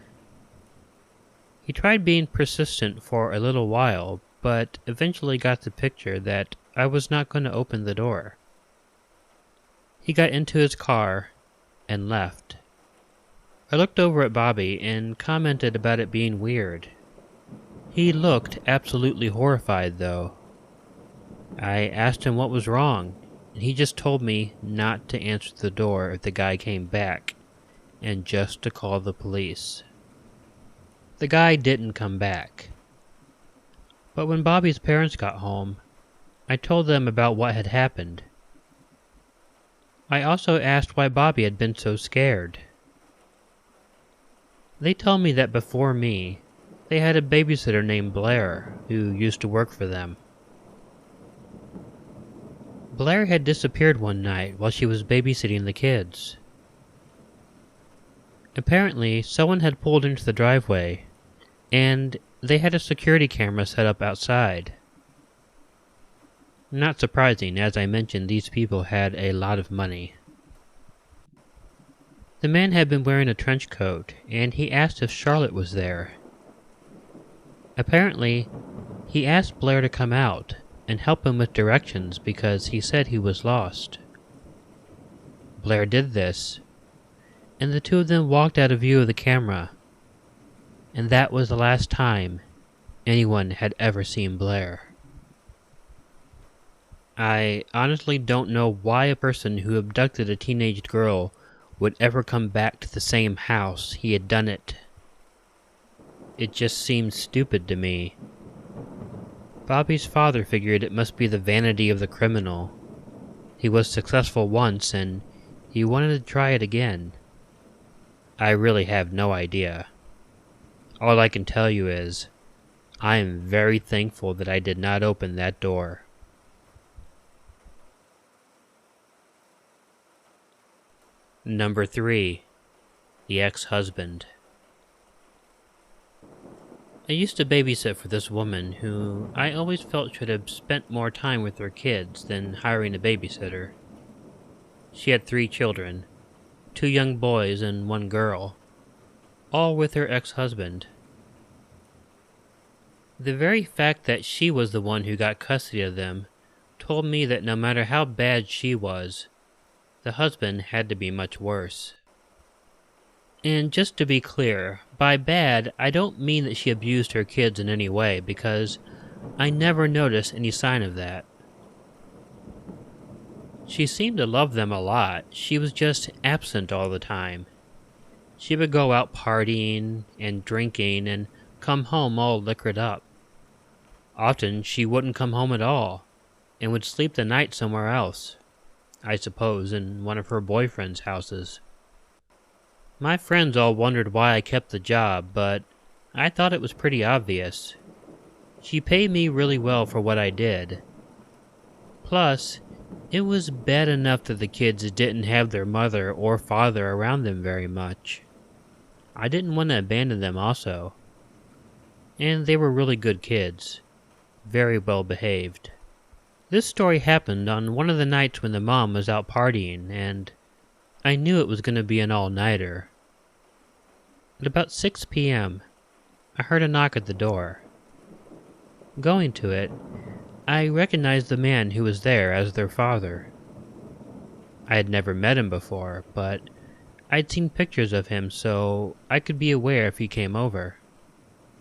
He tried being persistent for a little while, but eventually got the picture that I was not going to open the door. He got into his car and left. I looked over at Bobby and commented about it being weird. He looked absolutely horrified, though. I asked him what was wrong, and he just told me not to answer the door if the guy came back, and just to call the police. The guy didn't come back. But when Bobby's parents got home, I told them about what had happened. I also asked why Bobby had been so scared. They told me that before me, they had a babysitter named Blair who used to work for them. Blair had disappeared one night while she was babysitting the kids. Apparently, someone had pulled into the driveway, and they had a security camera set up outside. Not surprising, as I mentioned, these people had a lot of money. The man had been wearing a trench coat, and he asked if Charlotte was there. Apparently, he asked Blair to come out and help him with directions because he said he was lost. Blair did this, and the two of them walked out of view of the camera, and that was the last time anyone had ever seen Blair. I honestly don't know why a person who abducted a teenage girl would ever come back to the same house he had done it. It just seemed stupid to me. Bobby's father figured it must be the vanity of the criminal. He was successful once, and he wanted to try it again. I really have no idea. All I can tell you is, I am very thankful that I did not open that door. Number 3. The ex-husband. I used to babysit for this woman who I always felt should have spent more time with her kids than hiring a babysitter. She had 3 children, 2 young boys and 1 girl, all with her ex-husband. The very fact that she was the one who got custody of them told me that no matter how bad she was, the husband had to be much worse. And just to be clear, by bad, I don't mean that she abused her kids in any way, because I never noticed any sign of that. She seemed to love them a lot. She was just absent all the time. She would go out partying and drinking and come home all liquored up. Often she wouldn't come home at all, and would sleep the night somewhere else. I suppose in one of her boyfriend's houses. My friends all wondered why I kept the job, but I thought it was pretty obvious. She paid me really well for what I did. Plus, it was bad enough that the kids didn't have their mother or father around them very much. I didn't want to abandon them also. And they were really good kids. Very well behaved. This story happened on one of the nights when the mom was out partying, and I knew it was going to be an all-nighter. At about 6 p.m., I heard a knock at the door. Going to it, I recognized the man who was there as their father. I had never met him before, but I'd seen pictures of him so I could be aware if he came over.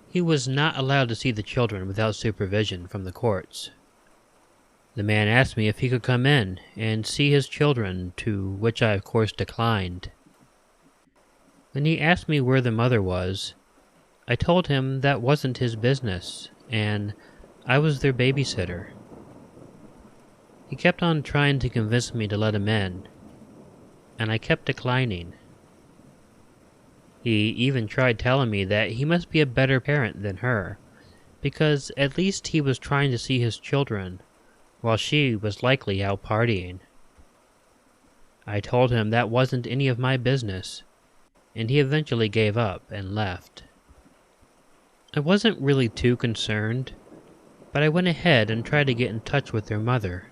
He was not allowed to see the children without supervision from the courts. The man asked me if he could come in and see his children, to which I of course declined. When he asked me where the mother was, I told him that wasn't his business, and I was their babysitter. He kept on trying to convince me to let him in, and I kept declining. He even tried telling me that he must be a better parent than her, because at least he was trying to see his children, while she was likely out partying. I told him that wasn't any of my business, and he eventually gave up and left. I wasn't really too concerned, but I went ahead and tried to get in touch with their mother.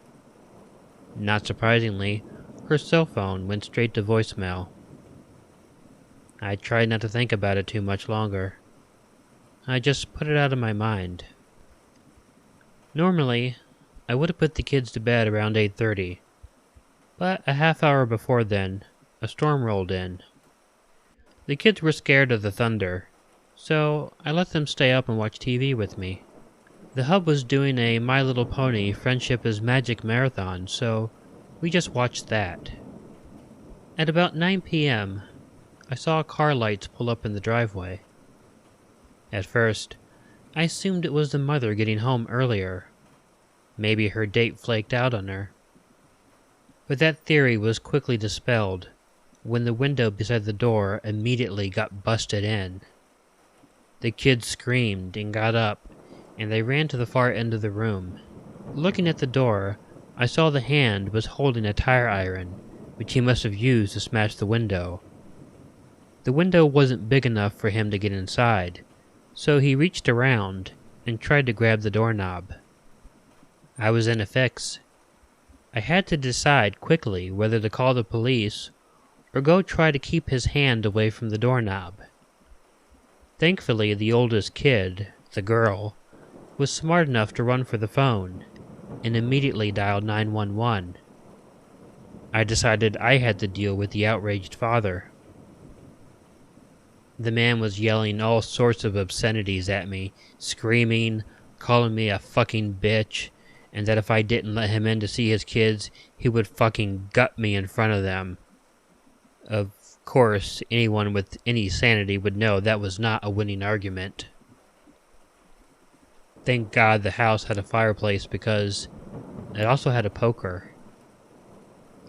Not surprisingly, her cell phone went straight to voicemail. I tried not to think about it too much longer. I just put it out of my mind. Normally, I would have put the kids to bed around 8:30, but a half hour before then, a storm rolled in. The kids were scared of the thunder, so I let them stay up and watch TV with me. The hub was doing a My Little Pony Friendship is Magic marathon, so we just watched that. At about 9 p.m., I saw car lights pull up in the driveway. At first, I assumed it was the mother getting home earlier. Maybe her date flaked out on her. But that theory was quickly dispelled when the window beside the door immediately got busted in. The kids screamed and got up, and they ran to the far end of the room. Looking at the door, I saw the hand was holding a tire iron, which he must have used to smash the window. The window wasn't big enough for him to get inside, so he reached around and tried to grab the doorknob. I was in a fix. I had to decide quickly whether to call the police or go try to keep his hand away from the doorknob. Thankfully, the oldest kid, the girl, was smart enough to run for the phone and immediately dialed 911. I decided I had to deal with the outraged father. The man was yelling all sorts of obscenities at me, screaming, calling me a fucking bitch, and that if I didn't let him in to see his kids, he would fucking gut me in front of them. Of course, anyone with any sanity would know that was not a winning argument. Thank God the house had a fireplace because it also had a poker.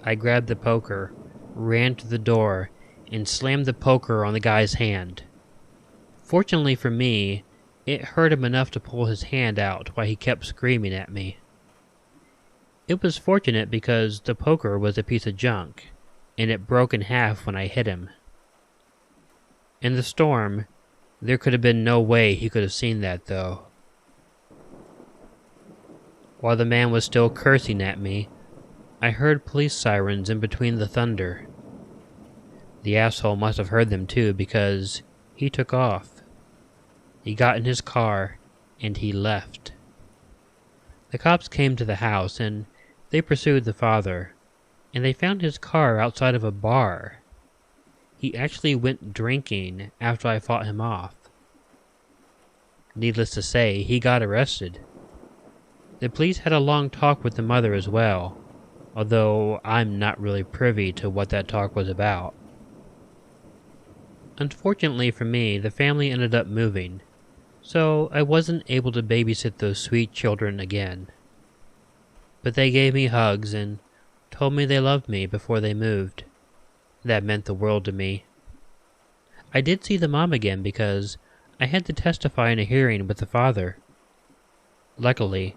I grabbed the poker, ran to the door, and slammed the poker on the guy's hand. Fortunately for me, it hurt him enough to pull his hand out while he kept screaming at me. It was fortunate because the poker was a piece of junk, and it broke in half when I hit him. In the storm, there could have been no way he could have seen that, though. While the man was still cursing at me, I heard police sirens in between the thunder. The asshole must have heard them too because he took off. He got in his car and he left. The cops came to the house and they pursued the father, and they found his car outside of a bar. He actually went drinking after I fought him off. Needless to say, he got arrested. The police had a long talk with the mother as well, although I'm not really privy to what that talk was about. Unfortunately for me, the family ended up moving, so I wasn't able to babysit those sweet children again. But they gave me hugs and told me they loved me before they moved. That meant the world to me. I did see the mom again because I had to testify in a hearing with the father. Luckily,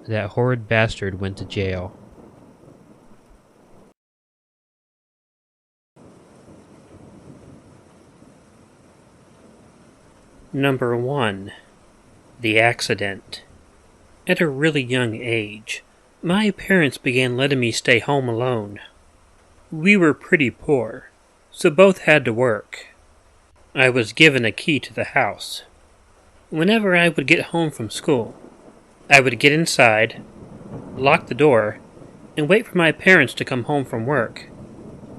that horrid bastard went to jail. Number 1. The Accident. At a really young age, My parents began letting me stay home alone. We were pretty poor, so both had to work. I was given a key to the house. Whenever I would get home from school, I would get inside, lock the door, and wait for my parents to come home from work.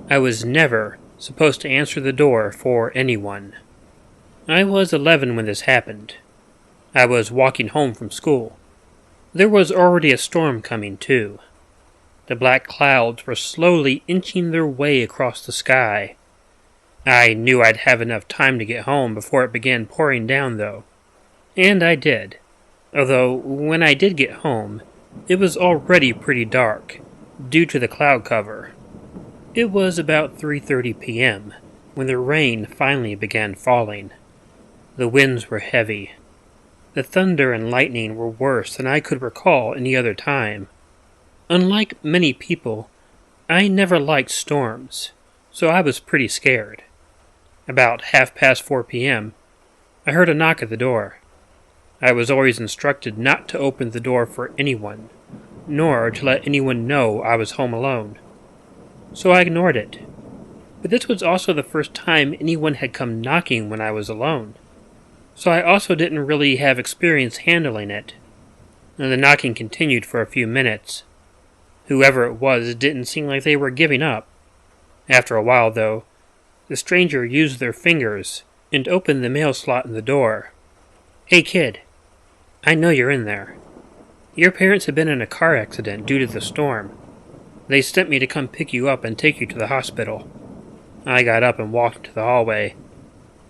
I was never supposed to answer the door for anyone. I was 11 when this happened. I was walking home from school. There was already a storm coming, too. The black clouds were slowly inching their way across the sky. I knew I'd have enough time to get home before it began pouring down, though. And I did. Although, when I did get home, it was already pretty dark, due to the cloud cover. It was about 3:30 p.m. when the rain finally began falling. The winds were heavy. The thunder and lightning were worse than I could recall any other time. Unlike many people, I never liked storms, so I was pretty scared. About 4:30 p.m., I heard a knock at the door. I was always instructed not to open the door for anyone, nor to let anyone know I was home alone. So I ignored it. But this was also the first time anyone had come knocking when I was alone. So I also didn't really have experience handling it. And the knocking continued for a few minutes. Whoever it was didn't seem like they were giving up. After a while, though, the stranger used their fingers and opened the mail slot in the door. "Hey kid, I know you're in there. Your parents have been in a car accident due to the storm. They sent me to come pick you up and take you to the hospital." I got up and walked into the hallway.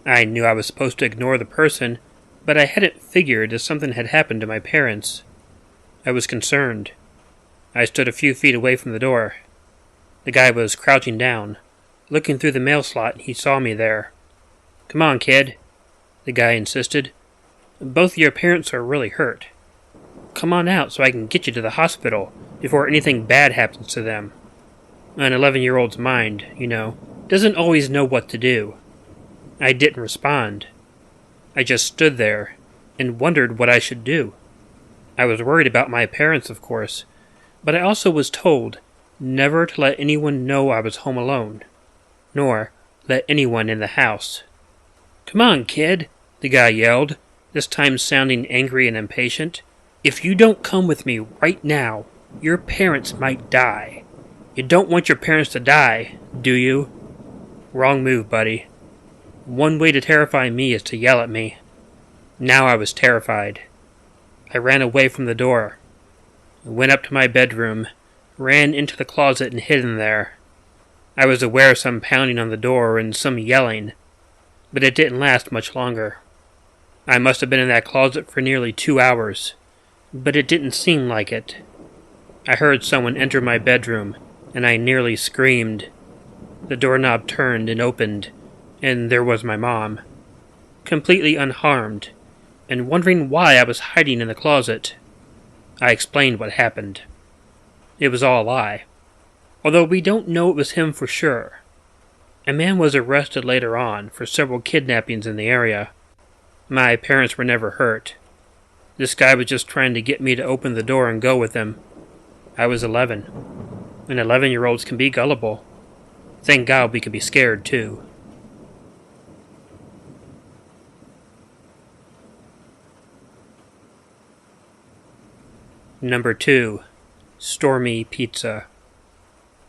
I knew I was supposed to ignore the person, but I hadn't figured that something had happened to my parents. I was concerned. I stood a few feet away from the door. The guy was crouching down, looking through the mail slot, and he saw me there. "Come on, kid," the guy insisted. "Both your parents are really hurt. Come on out so I can get you to the hospital before anything bad happens to them." An 11-year-old's mind, doesn't always know what to do. I didn't respond. I just stood there and wondered what I should do. I was worried about my parents, of course, but I also was told never to let anyone know I was home alone, nor let anyone in the house. "Come on, kid," the guy yelled, this time sounding angry and impatient. "If you don't come with me right now, your parents might die. You don't want your parents to die, do you?" Wrong move, buddy. One way to terrify me is to yell at me. Now I was terrified. I ran away from the door. I went up to my bedroom, ran into the closet and hid in there. I was aware of some pounding on the door and some yelling, but it didn't last much longer. I must have been in that closet for nearly 2 hours, but it didn't seem like it. I heard someone enter my bedroom, and I nearly screamed. The doorknob turned and opened, and there was my mom, completely unharmed, and wondering why I was hiding in the closet. I explained what happened. It was all a lie, although we don't know it was him for sure. A man was arrested later on for several kidnappings in the area. My parents were never hurt. This guy was just trying to get me to open the door and go with him. I was 11, and 11-year-olds can be gullible. Thank God we could be scared, too. Number 2. Stormy Pizza.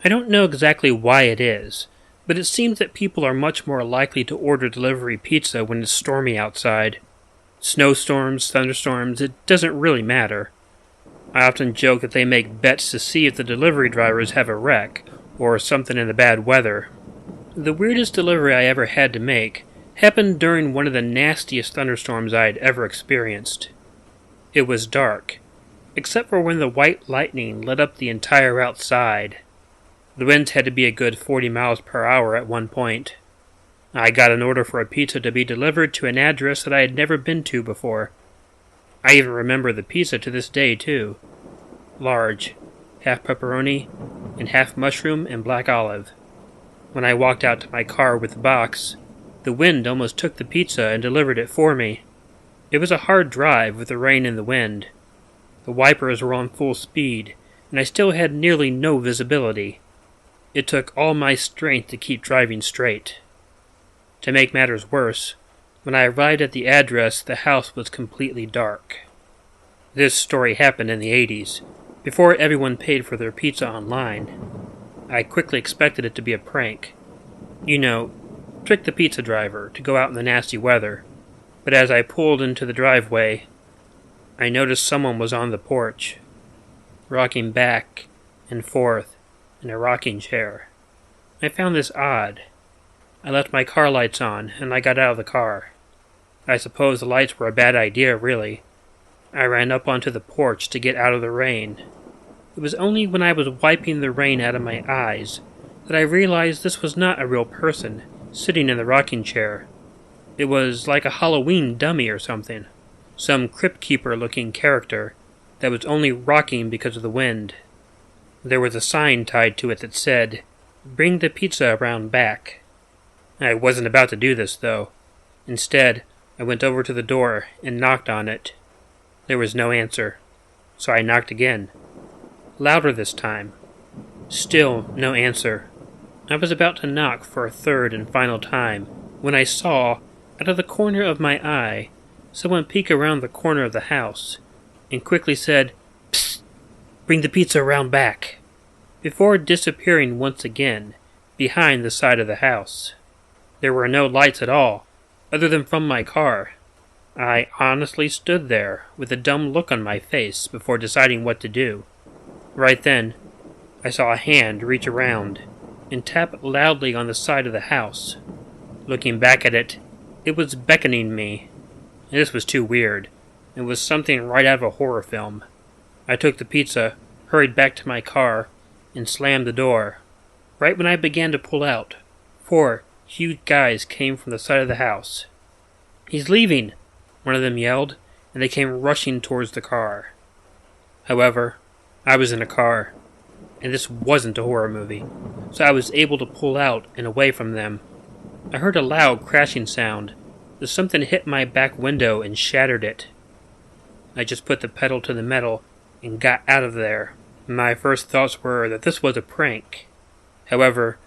I don't know exactly why it is, but it seems that people are much more likely to order delivery pizza when it's stormy outside. Snowstorms, thunderstorms, it doesn't really matter. I often joke that they make bets to see if the delivery drivers have a wreck, or something in the bad weather. The weirdest delivery I ever had to make happened during one of the nastiest thunderstorms I had ever experienced. It was dark, except for when the white lightning lit up the entire outside. The winds had to be a good 40 miles per hour at one point. I got an order for a pizza to be delivered to an address that I had never been to before. I even remember the pizza to this day, too. Large, half pepperoni, and half mushroom and black olive. When I walked out to my car with the box, the wind almost took the pizza and delivered it for me. It was a hard drive with the rain and the wind. The wipers were on full speed, and I still had nearly no visibility. It took all my strength to keep driving straight. To make matters worse, when I arrived at the address, the house was completely dark. This story happened in the 80s, before everyone paid for their pizza online. I quickly expected it to be a prank. You know, trick the pizza driver to go out in the nasty weather. But as I pulled into the driveway, I noticed someone was on the porch, rocking back and forth in a rocking chair. I found this odd. I left my car lights on, and I got out of the car. I suppose the lights were a bad idea, really. I ran up onto the porch to get out of the rain. It was only when I was wiping the rain out of my eyes that I realized this was not a real person sitting in the rocking chair. It was like a Halloween dummy or something. Some crypt keeper-looking character that was only rocking because of the wind. There was a sign tied to it that said, "Bring the pizza around back." I wasn't about to do this, though. Instead, I went over to the door and knocked on it. There was no answer, so I knocked again. Louder this time. Still no answer. I was about to knock for a third and final time when I saw, out of the corner of my eye, someone peek around the corner of the house and quickly said, "Psst! Bring the pizza around back," before disappearing once again behind the side of the house. There were no lights at all, other than from my car. I honestly stood there with a dumb look on my face before deciding what to do. Right then, I saw a hand reach around and tap loudly on the side of the house. Looking back at it, it was beckoning me. This was too weird. It was something right out of a horror film. I took the pizza, hurried back to my car, and slammed the door. Right when I began to pull out, 4 huge guys came from the side of the house. "He's leaving!" one of them yelled, and they came rushing towards the car. However, I was in a car, and this wasn't a horror movie, so I was able to pull out and away from them. I heard a loud crashing sound, as something hit my back window and shattered it. I just put the pedal to the metal and got out of there. My first thoughts were that this was a prank. However,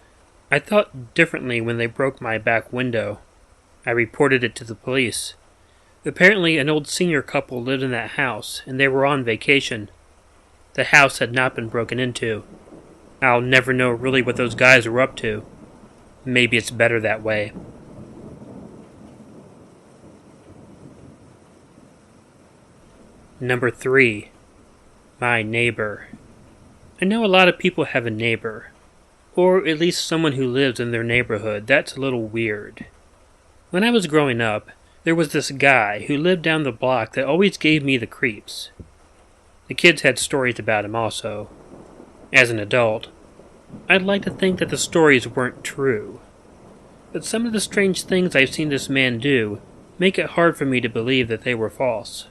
I thought differently when they broke my back window. I reported it to the police. Apparently, an old senior couple lived in that house, and they were on vacation. The house had not been broken into. I'll never know really what those guys were up to. Maybe it's better that way. Number 3. My neighbor. I know a lot of people have a neighbor, or at least someone who lives in their neighborhood. That's a little weird. When I was growing up, there was this guy who lived down the block that always gave me the creeps. The kids had stories about him also. As an adult, I'd like to think that the stories weren't true. But some of the strange things I've seen this man do make it hard for me to believe that they were false.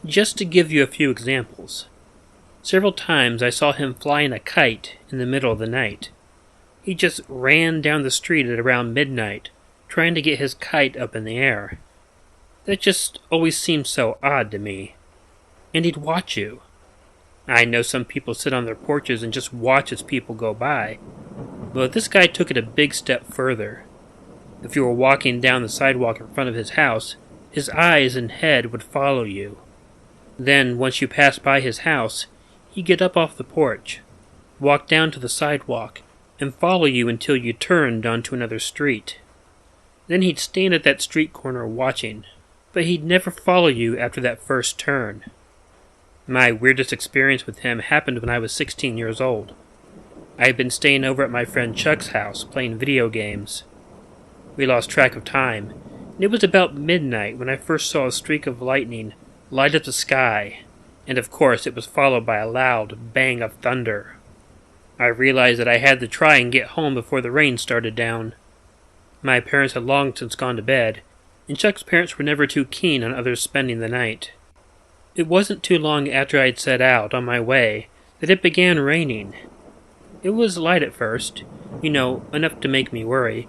Just to give you a few examples. Several times I saw him flying a kite in the middle of the night. He just ran down the street at around midnight, trying to get his kite up in the air. That just always seemed so odd to me. And he'd watch you. I know some people sit on their porches and just watch as people go by, but this guy took it a big step further. If you were walking down the sidewalk in front of his house, his eyes and head would follow you. Then, once you passed by his house, he'd get up off the porch, walk down to the sidewalk, and follow you until you turned onto another street. Then he'd stand at that street corner watching, but he'd never follow you after that first turn. My weirdest experience with him happened when I was 16 years old. I had been staying over at my friend Chuck's house playing video games. We lost track of time, and it was about midnight when I first saw a streak of lightning light up the sky, and of course it was followed by a loud bang of thunder. I realized that I had to try and get home before the rain started down. My parents had long since gone to bed, and Chuck's parents were never too keen on others spending the night. It wasn't too long after I'd set out on my way that it began raining. It was light at first, enough to make me worry,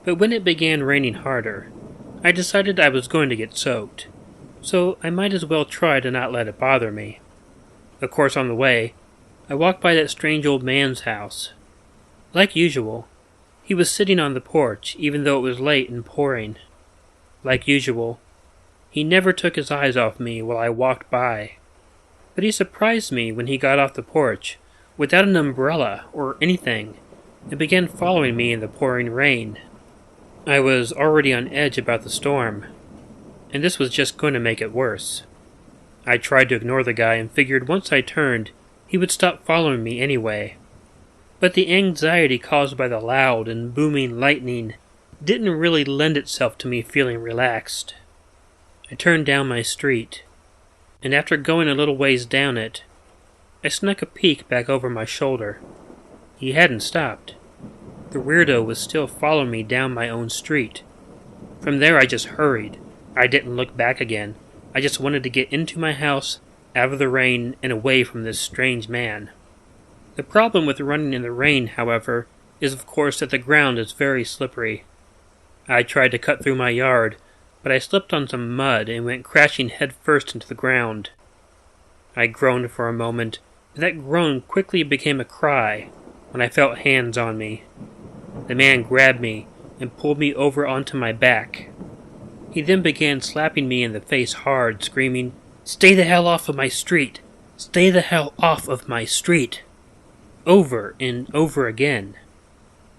but when it began raining harder, I decided I was going to get soaked, so I might as well try to not let it bother me. Of course, on the way, I walked by that strange old man's house. Like usual, he was sitting on the porch, even though it was late and pouring. Like usual, he never took his eyes off me while I walked by. But he surprised me when he got off the porch, without an umbrella or anything, and began following me in the pouring rain. I was already on edge about the storm, and this was just going to make it worse. I tried to ignore the guy and figured once I turned, he would stop following me anyway. But the anxiety caused by the loud and booming lightning didn't really lend itself to me feeling relaxed. I turned down my street, and after going a little ways down it, I snuck a peek back over my shoulder. He hadn't stopped. The weirdo was still following me down my own street. From there I just hurried. I didn't look back again. I just wanted to get into my house, out of the rain, and away from this strange man. The problem with running in the rain, however, is of course that the ground is very slippery. I tried to cut through my yard, but I slipped on some mud and went crashing headfirst into the ground. I groaned for a moment, but that groan quickly became a cry when I felt hands on me. The man grabbed me and pulled me over onto my back. He then began slapping me in the face hard, screaming, "Stay the hell off of my street! Stay the hell off of my street!" Over and over again.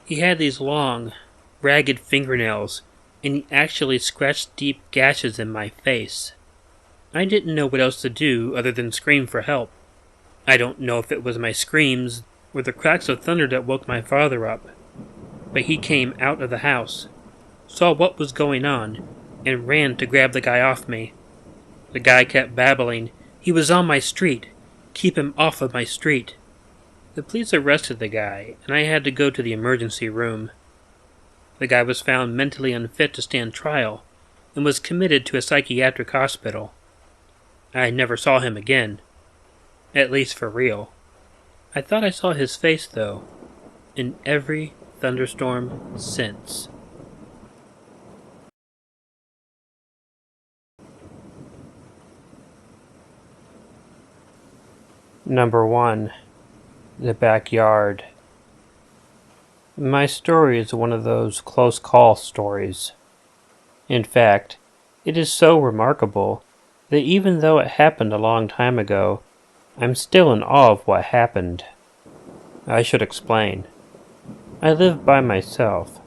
He had these long, ragged fingernails, and he actually scratched deep gashes in my face. I didn't know what else to do other than scream for help. I don't know if it was my screams or the cracks of thunder that woke my father up, but he came out of the house, saw what was going on, and ran to grab the guy off me. The guy kept babbling, "He was on my street. Keep him off of my street." The police arrested the guy, and I had to go to the emergency room. The guy was found mentally unfit to stand trial, and was committed to a psychiatric hospital. I never saw him again. At least for real. I thought I saw his face, though, in every thunderstorm since. Number 1. The Backyard. My story is one of those close call stories. In fact, it is so remarkable that even though it happened a long time ago, I'm still in awe of what happened. I should explain. I live by myself,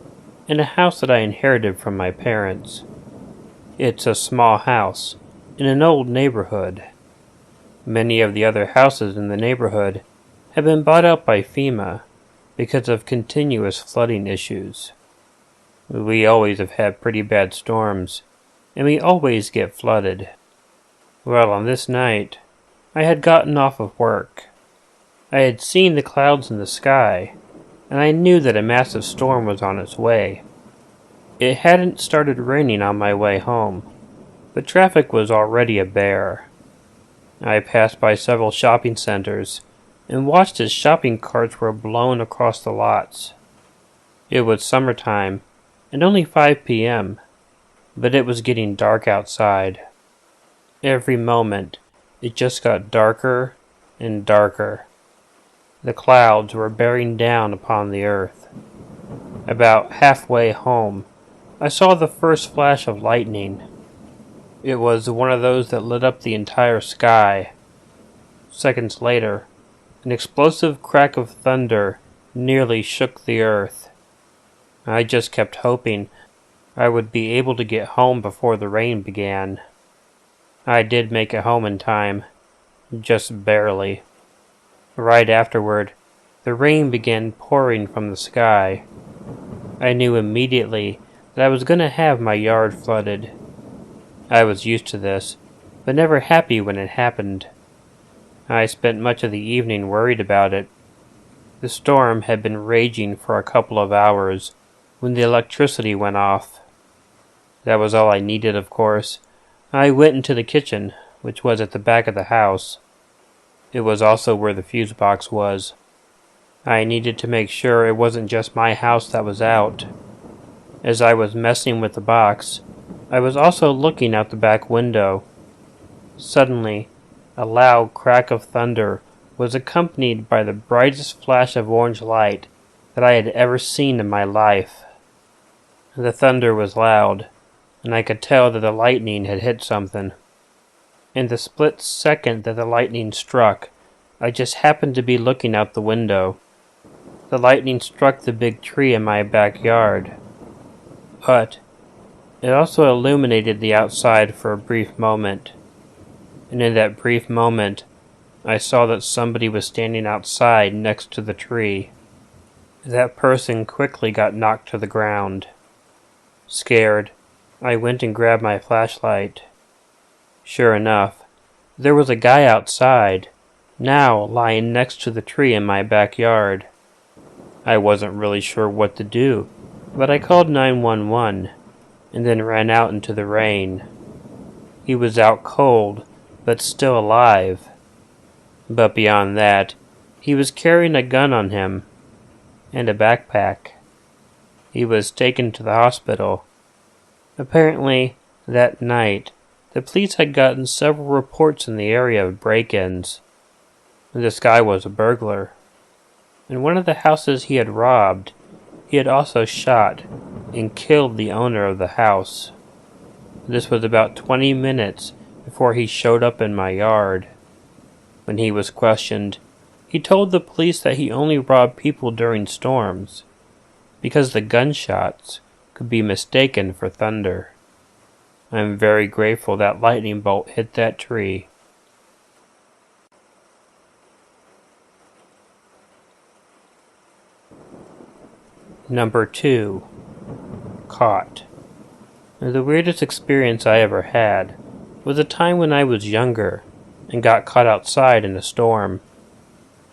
in a house that I inherited from my parents. It's a small house, in an old neighborhood. Many of the other houses in the neighborhood have been bought out by FEMA because of continuous flooding issues. We always have had pretty bad storms, and we always get flooded. Well, on this night, I had gotten off of work. I had seen the clouds in the sky, and I knew that a massive storm was on its way. It hadn't started raining on my way home, but traffic was already a bear. I passed by several shopping centers and watched as shopping carts were blown across the lots. It was summertime, and only 5 p.m., but it was getting dark outside. Every moment, it just got darker and darker. The clouds were bearing down upon the earth. About halfway home, I saw the first flash of lightning. It was one of those that lit up the entire sky. Seconds later, an explosive crack of thunder nearly shook the earth. I just kept hoping I would be able to get home before the rain began. I did make it home in time, just barely. Right afterward, the rain began pouring from the sky. I knew immediately that I was going to have my yard flooded. I was used to this, but never happy when it happened. I spent much of the evening worried about it. The storm had been raging for a couple of hours when the electricity went off. That was all I needed, of course. I went into the kitchen, which was at the back of the house. It was also where the fuse box was. I needed to make sure it wasn't just my house that was out. As I was messing with the box, I was also looking out the back window. Suddenly, a loud crack of thunder was accompanied by the brightest flash of orange light that I had ever seen in my life. The thunder was loud, and I could tell that the lightning had hit something. In the split second that the lightning struck, I just happened to be looking out the window. The lightning struck the big tree in my backyard, but it also illuminated the outside for a brief moment. And in that brief moment, I saw that somebody was standing outside next to the tree. That person quickly got knocked to the ground. Scared, I went and grabbed my flashlight. Sure enough, there was a guy outside, now lying next to the tree in my backyard. I wasn't really sure what to do, but I called 911 and then ran out into the rain. He was out cold, but still alive. But beyond that, he was carrying a gun on him and a backpack. He was taken to the hospital. Apparently, that night, the police had gotten several reports in the area of break-ins. This guy was a burglar. In one of the houses he had robbed, he had also shot and killed the owner of the house. This was about 20 minutes before he showed up in my yard. When he was questioned, he told the police that he only robbed people during storms, because the gunshots could be mistaken for thunder. I am very grateful that lightning bolt hit that tree. Number 2. Caught. The weirdest experience I ever had was a time when I was younger and got caught outside in a storm.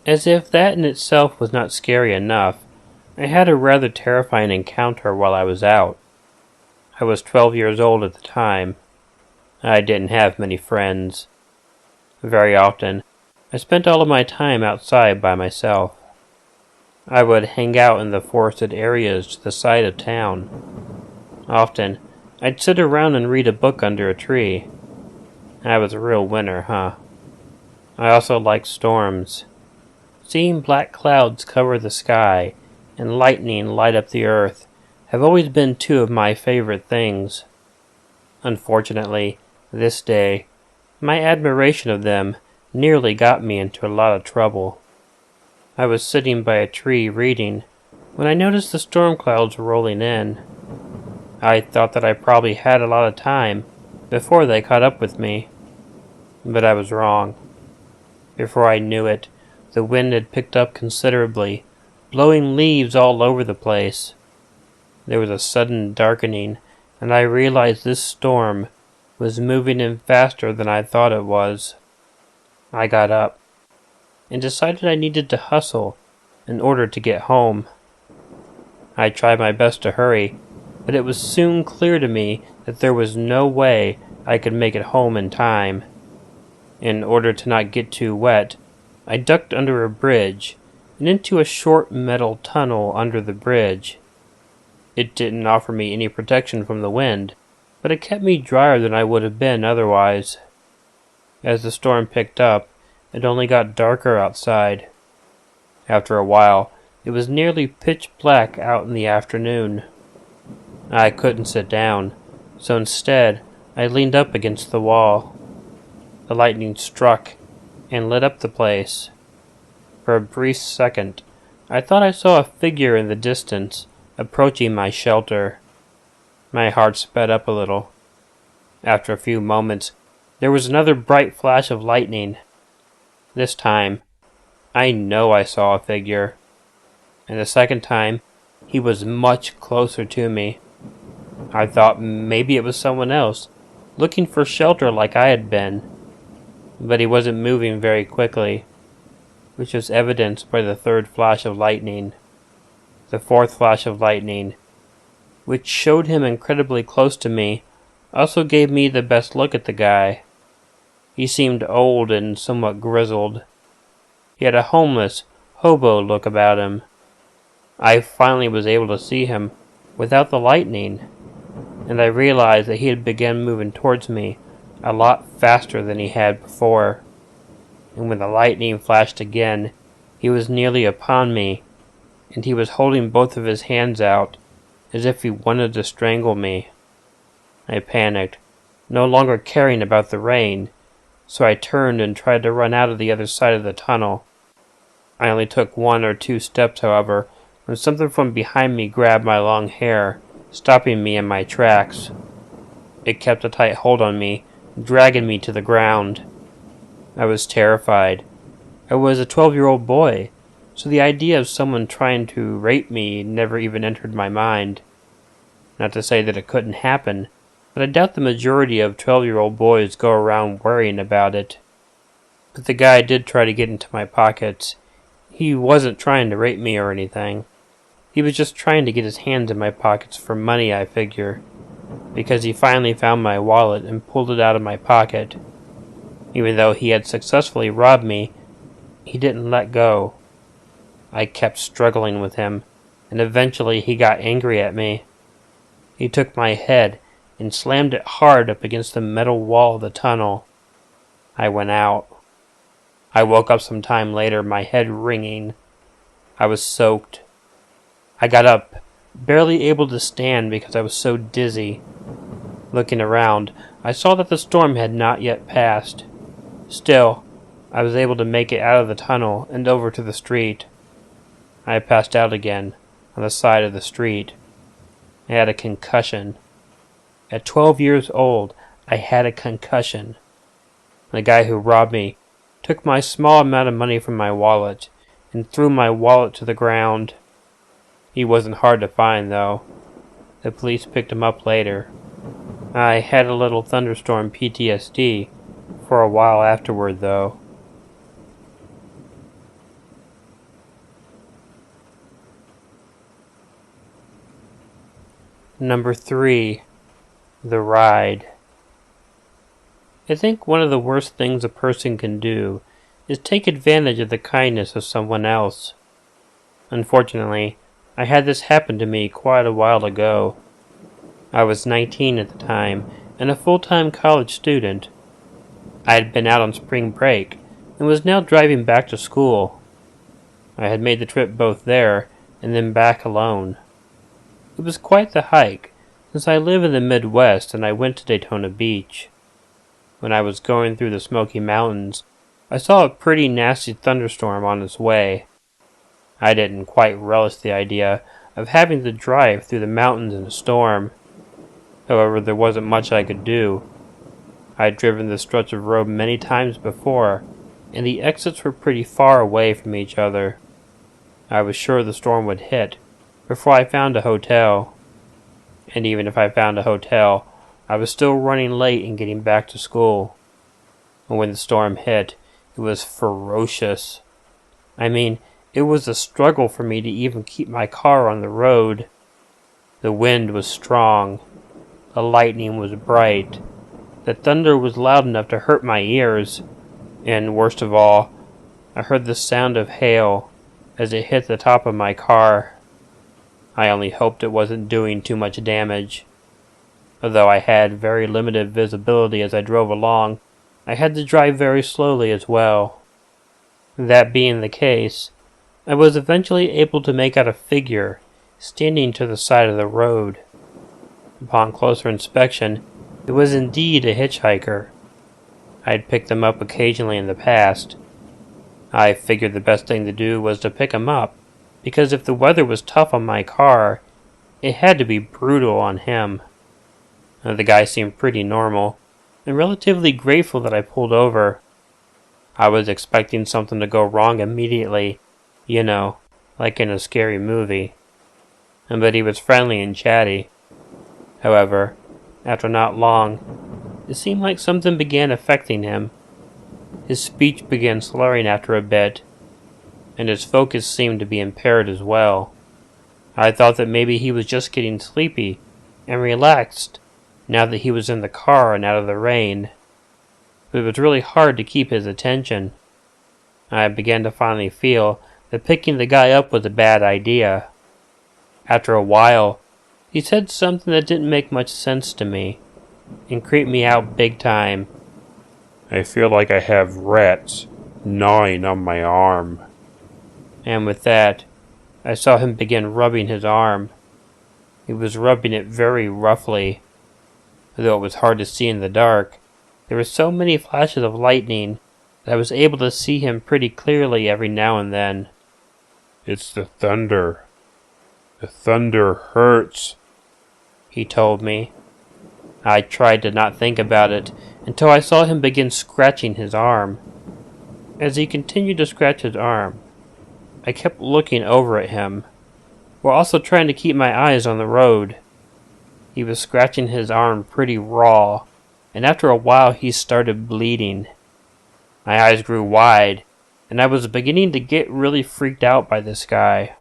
As if that in itself was not scary enough, I had a rather terrifying encounter while I was out. I was 12 years old at the time. I didn't have many friends. Very often, I spent all of my time outside by myself. I would hang out in the forested areas to the side of town. Often, I'd sit around and read a book under a tree. I was a real winner, huh? I also liked storms. Seeing black clouds cover the sky and lightning light up the earth have always been two of my favorite things. Unfortunately, this day, my admiration of them nearly got me into a lot of trouble. I was sitting by a tree reading when I noticed the storm clouds rolling in. I thought that I probably had a lot of time before they caught up with me, but I was wrong. Before I knew it, the wind had picked up considerably, blowing leaves all over the place. There was a sudden darkening, and I realized this storm was moving in faster than I thought it was. I got up and decided I needed to hustle in order to get home. I tried my best to hurry, but it was soon clear to me that there was no way I could make it home in time. In order to not get too wet, I ducked under a bridge and into a short metal tunnel under the bridge. It didn't offer me any protection from the wind, but it kept me drier than I would have been otherwise. As the storm picked up, it only got darker outside. After a while, it was nearly pitch black out in the afternoon. I couldn't sit down, so instead I leaned up against the wall. The lightning struck and lit up the place. For a brief second, I thought I saw a figure in the distance approaching my shelter. My heart sped up a little. After a few moments, there was another bright flash of lightning. This time, I know I saw a figure. And the second time, he was much closer to me. I thought maybe it was someone else, looking for shelter like I had been. But he wasn't moving very quickly, which was evidenced by the third flash of lightning. The fourth flash of lightning, which showed him incredibly close to me, also gave me the best look at the guy. He seemed old and somewhat grizzled. He had a homeless, hobo look about him. I finally was able to see him without the lightning, and I realized that he had begun moving towards me a lot faster than he had before. and when the lightning flashed again, he was nearly upon me, and he was holding both of his hands out, as if he wanted to strangle me. I panicked, no longer caring about the rain, so I turned and tried to run out of the other side of the tunnel. I only took 1 or 2 steps, however, when something from behind me grabbed my long hair, stopping me in my tracks. It kept a tight hold on me, dragging me to the ground. I was terrified. I was a 12-year-old boy, so the idea of someone trying to rape me never even entered my mind. Not to say that it couldn't happen, but I doubt the majority of 12-year-old boys go around worrying about it. But the guy did try to get into my pockets. He wasn't trying to rape me or anything. He was just trying to get his hands in my pockets for money, I figure, because he finally found my wallet and pulled it out of my pocket. Even though he had successfully robbed me, he didn't let go. I kept struggling with him, and eventually he got angry at me. He took my head and slammed it hard up against the metal wall of the tunnel. I went out. I woke up some time later, my head ringing. I was soaked. I got up, barely able to stand because I was so dizzy. Looking around, I saw that the storm had not yet passed. Still, I was able to make it out of the tunnel and over to the street. I passed out again, on the side of the street. I had a concussion. At 12 years old, I had a concussion. The guy who robbed me took my small amount of money from my wallet and threw my wallet to the ground. He wasn't hard to find, though. The police picked him up later. I had a little Thunderstorm PTSD for a while afterward, though. Number 3. The Ride. I think one of the worst things a person can do is take advantage of the kindness of someone else. Unfortunately, I had this happen to me quite a while ago. I was 19 at the time and a full-time college student. I had been out on spring break and was now driving back to school. I had made the trip both there and then back alone. It was quite the hike, since I live in the Midwest and I went to Daytona Beach. When I was going through the Smoky Mountains, I saw a pretty nasty thunderstorm on its way. I didn't quite relish the idea of having to drive through the mountains in a storm. However, there wasn't much I could do. I had driven this stretch of road many times before, and the exits were pretty far away from each other. I was sure the storm would hit before I found a hotel. And even if I found a hotel, I was still running late and getting back to school. And when the storm hit, it was ferocious. I mean, it was a struggle for me to even keep my car on the road. The wind was strong. The lightning was bright. The thunder was loud enough to hurt my ears. And worst of all, I heard the sound of hail as it hit the top of my car. I only hoped it wasn't doing too much damage. Although I had very limited visibility as I drove along, I had to drive very slowly as well. That being the case, I was eventually able to make out a figure standing to the side of the road. Upon closer inspection, it was indeed a hitchhiker. I had picked them up occasionally in the past. I figured the best thing to do was to pick him up, because if the weather was tough on my car, it had to be brutal on him. The guy seemed pretty normal, and relatively grateful that I pulled over. I was expecting something to go wrong immediately, you know, like in a scary movie. But he was friendly and chatty. However, after not long, it seemed like something began affecting him. His speech began slurring after a bit, and his focus seemed to be impaired as well. I thought that maybe he was just getting sleepy and relaxed now that he was in the car and out of the rain. But it was really hard to keep his attention. I began to finally feel that picking the guy up was a bad idea. After a while, he said something that didn't make much sense to me, and creeped me out big time. I feel like I have rats gnawing on my arm. And with that, I saw him begin rubbing his arm. He was rubbing it very roughly. Though it was hard to see in the dark, there were so many flashes of lightning that I was able to see him pretty clearly every now and then. It's the thunder. The thunder hurts, he told me. I tried to not think about it until I saw him begin scratching his arm. As he continued to scratch his arm, I kept looking over at him, while also trying to keep my eyes on the road. He was scratching his arm pretty raw, and after a while he started bleeding. My eyes grew wide, and I was beginning to get really freaked out by this guy.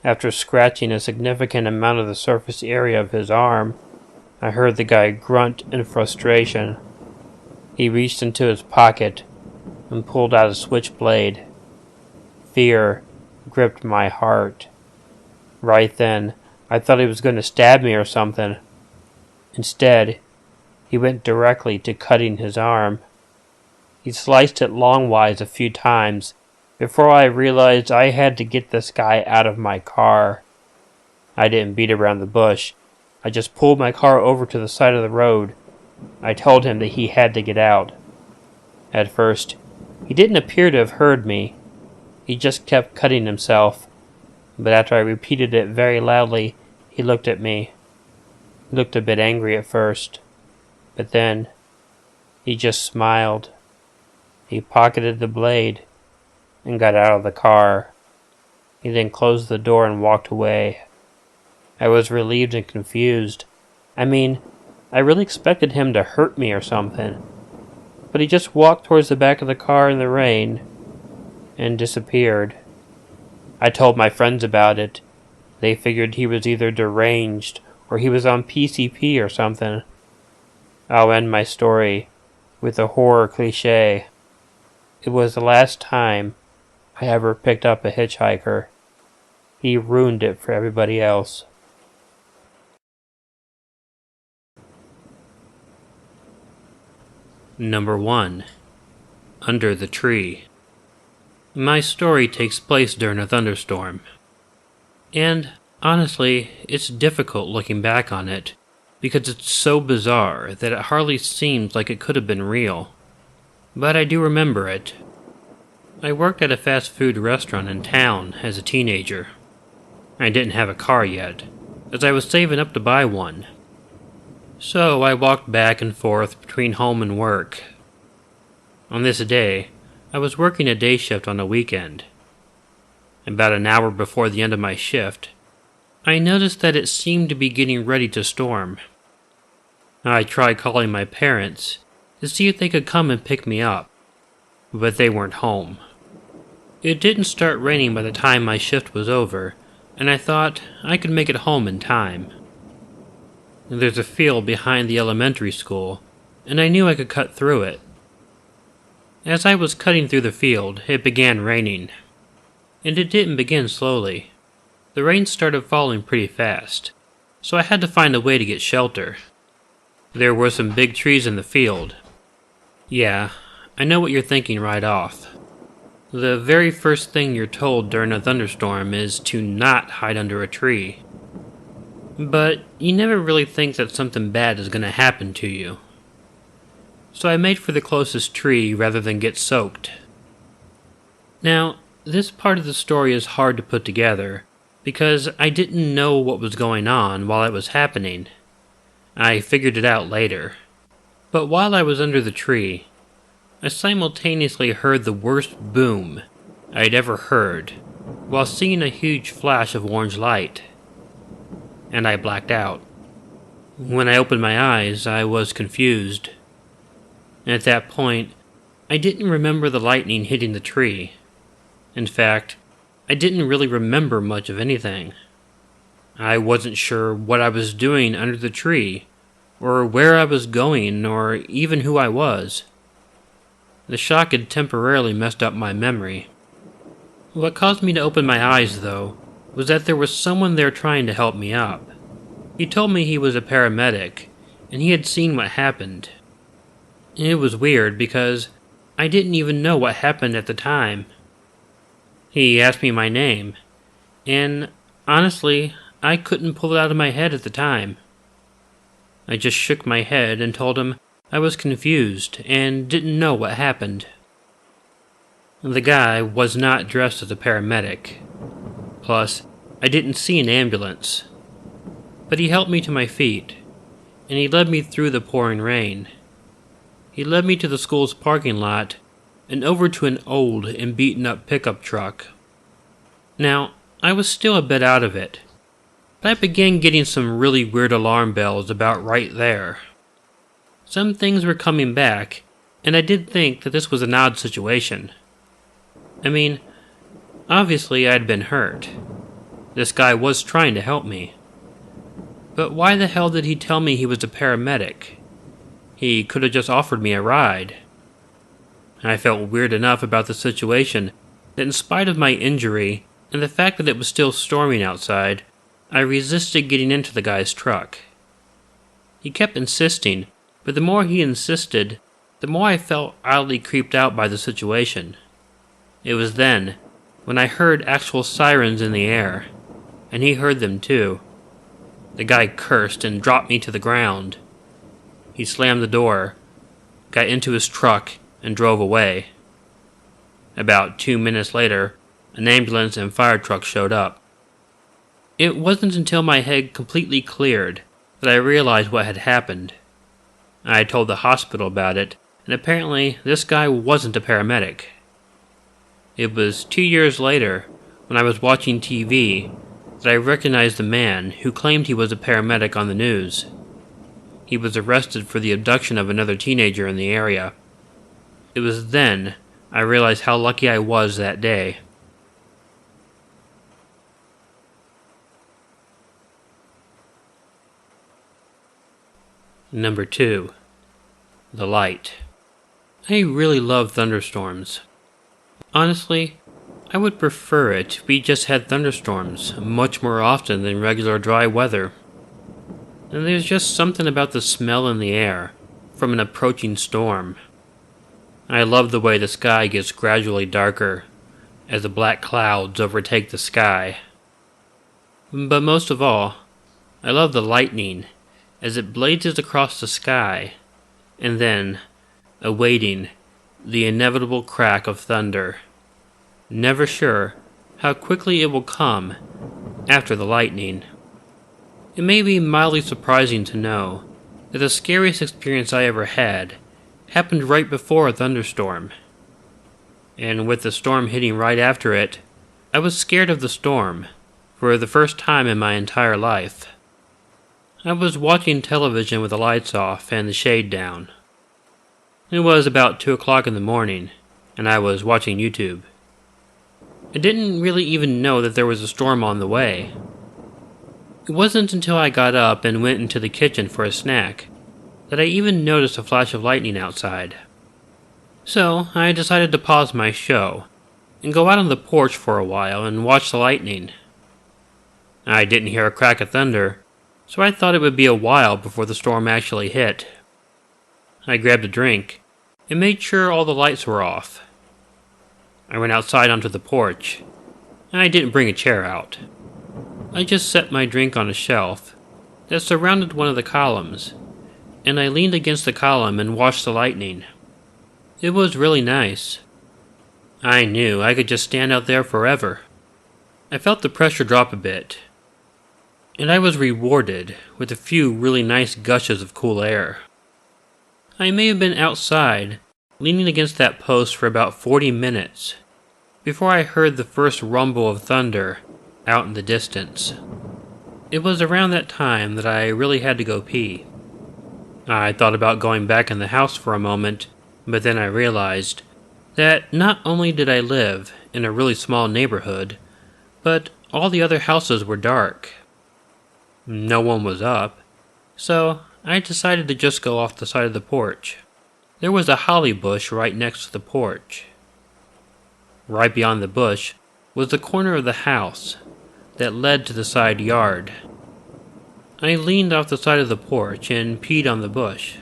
After scratching a significant amount of the surface area of his arm, I heard the guy grunt in frustration. He reached into his pocket and pulled out a switchblade. Fear gripped my heart. Right then, I thought he was going to stab me or something. Instead, he went directly to cutting his arm. He sliced it longwise a few times before I realized I had to get this guy out of my car. I didn't beat around the bush. I just pulled my car over to the side of the road. I told him that he had to get out. At first, he didn't appear to have heard me. He just kept cutting himself. But after I repeated it very loudly, he looked at me. He looked a bit angry at first, but then he just smiled. He pocketed the blade and got out of the car. He then closed the door and walked away. I was relieved and confused. I really expected him to hurt me or something. But he just walked towards the back of the car in the rain and disappeared. I told my friends about it. They figured he was either deranged or he was on PCP or something. I'll end my story with a horror cliche. It was the last time I ever picked up a hitchhiker. He ruined it for everybody else. Number 1. Under the Tree. My story takes place during a thunderstorm. And, honestly, it's difficult looking back on it, because it's so bizarre that it hardly seems like it could have been real. But I do remember it. I worked at a fast food restaurant in town as a teenager. I didn't have a car yet, as I was saving up to buy one. So I walked back and forth between home and work. On this day, I was working a day shift on a weekend. About an hour before the end of my shift, I noticed that it seemed to be getting ready to storm. I tried calling my parents to see if they could come and pick me up, but they weren't home. It didn't start raining by the time my shift was over, and I thought I could make it home in time. There's a field behind the elementary school, and I knew I could cut through it. As I was cutting through the field, it began raining. And it didn't begin slowly. The rain started falling pretty fast, so I had to find a way to get shelter. There were some big trees in the field. Yeah, I know what you're thinking right off. The very first thing you're told during a thunderstorm is to not hide under a tree. But you never really think that something bad is going to happen to you. So I made for the closest tree rather than get soaked. Now, this part of the story is hard to put together because I didn't know what was going on while it was happening. I figured it out later. But while I was under the tree, I simultaneously heard the worst boom I'd ever heard while seeing a huge flash of orange light. And I blacked out. When I opened my eyes, I was confused. At that point, I didn't remember the lightning hitting the tree. In fact, I didn't really remember much of anything. I wasn't sure what I was doing under the tree, or where I was going, or even who I was. The shock had temporarily messed up my memory. What caused me to open my eyes, though, was that there was someone there trying to help me up. He told me he was a paramedic, and he had seen what happened. It was weird because I didn't even know what happened at the time. He asked me my name, and honestly, I couldn't pull it out of my head at the time. I just shook my head and told him I was confused and didn't know what happened. The guy was not dressed as a paramedic. Plus, I didn't see an ambulance. But he helped me to my feet, and he led me through the pouring rain. He led me to the school's parking lot and over to an old and beaten-up pickup truck. Now, I was still a bit out of it, but I began getting some really weird alarm bells about right there. Some things were coming back, and I did think that this was an odd situation. I mean, obviously I had been hurt. This guy was trying to help me. But why the hell did he tell me he was a paramedic? He could have just offered me a ride. I felt weird enough about the situation that in spite of my injury and the fact that it was still storming outside, I resisted getting into the guy's truck. He kept insisting, but the more he insisted, the more I felt oddly creeped out by the situation. It was then, when I heard actual sirens in the air, and he heard them too. The guy cursed and dropped me to the ground. He slammed the door, got into his truck, and drove away. About 2 minutes later, an ambulance and fire truck showed up. It wasn't until my head completely cleared that I realized what had happened. I told the hospital about it, and apparently this guy wasn't a paramedic. It was 2 years later, when I was watching TV, that I recognized the man who claimed he was a paramedic on the news. He was arrested for the abduction of another teenager in the area. It was then I realized how lucky I was that day. Number 2. The Light. I really love thunderstorms. Honestly, I would prefer it if we just had thunderstorms much more often than regular dry weather. And there's just something about the smell in the air from an approaching storm. I love the way the sky gets gradually darker as the black clouds overtake the sky. But most of all, I love the lightning as it blazes across the sky, and then, awaiting the inevitable crack of thunder, never sure how quickly it will come after the lightning. It may be mildly surprising to know that the scariest experience I ever had happened right before a thunderstorm. And with the storm hitting right after it, I was scared of the storm for the first time in my entire life. I was watching television with the lights off and the shade down. It was about 2 o'clock in the morning, and I was watching YouTube. I didn't really even know that there was a storm on the way. It wasn't until I got up and went into the kitchen for a snack that I even noticed a flash of lightning outside. So I decided to pause my show and go out on the porch for a while and watch the lightning. I didn't hear a crack of thunder, so I thought it would be a while before the storm actually hit. I grabbed a drink and made sure all the lights were off. I went outside onto the porch, and I didn't bring a chair out. I just set my drink on a shelf that surrounded one of the columns, and I leaned against the column and watched the lightning. It was really nice. I knew I could just stand out there forever. I felt the pressure drop a bit, and I was rewarded with a few really nice gushes of cool air. I may have been outside, leaning against that post for about 40 minutes, before I heard the first rumble of thunder out in the distance. It was around that time that I really had to go pee. I thought about going back in the house for a moment, but then I realized that not only did I live in a really small neighborhood, but all the other houses were dark. No one was up, so I decided to just go off the side of the porch. There was a holly bush right next to the porch. Right beyond the bush was the corner of the house that led to the side yard. I leaned off the side of the porch and peed on the bush.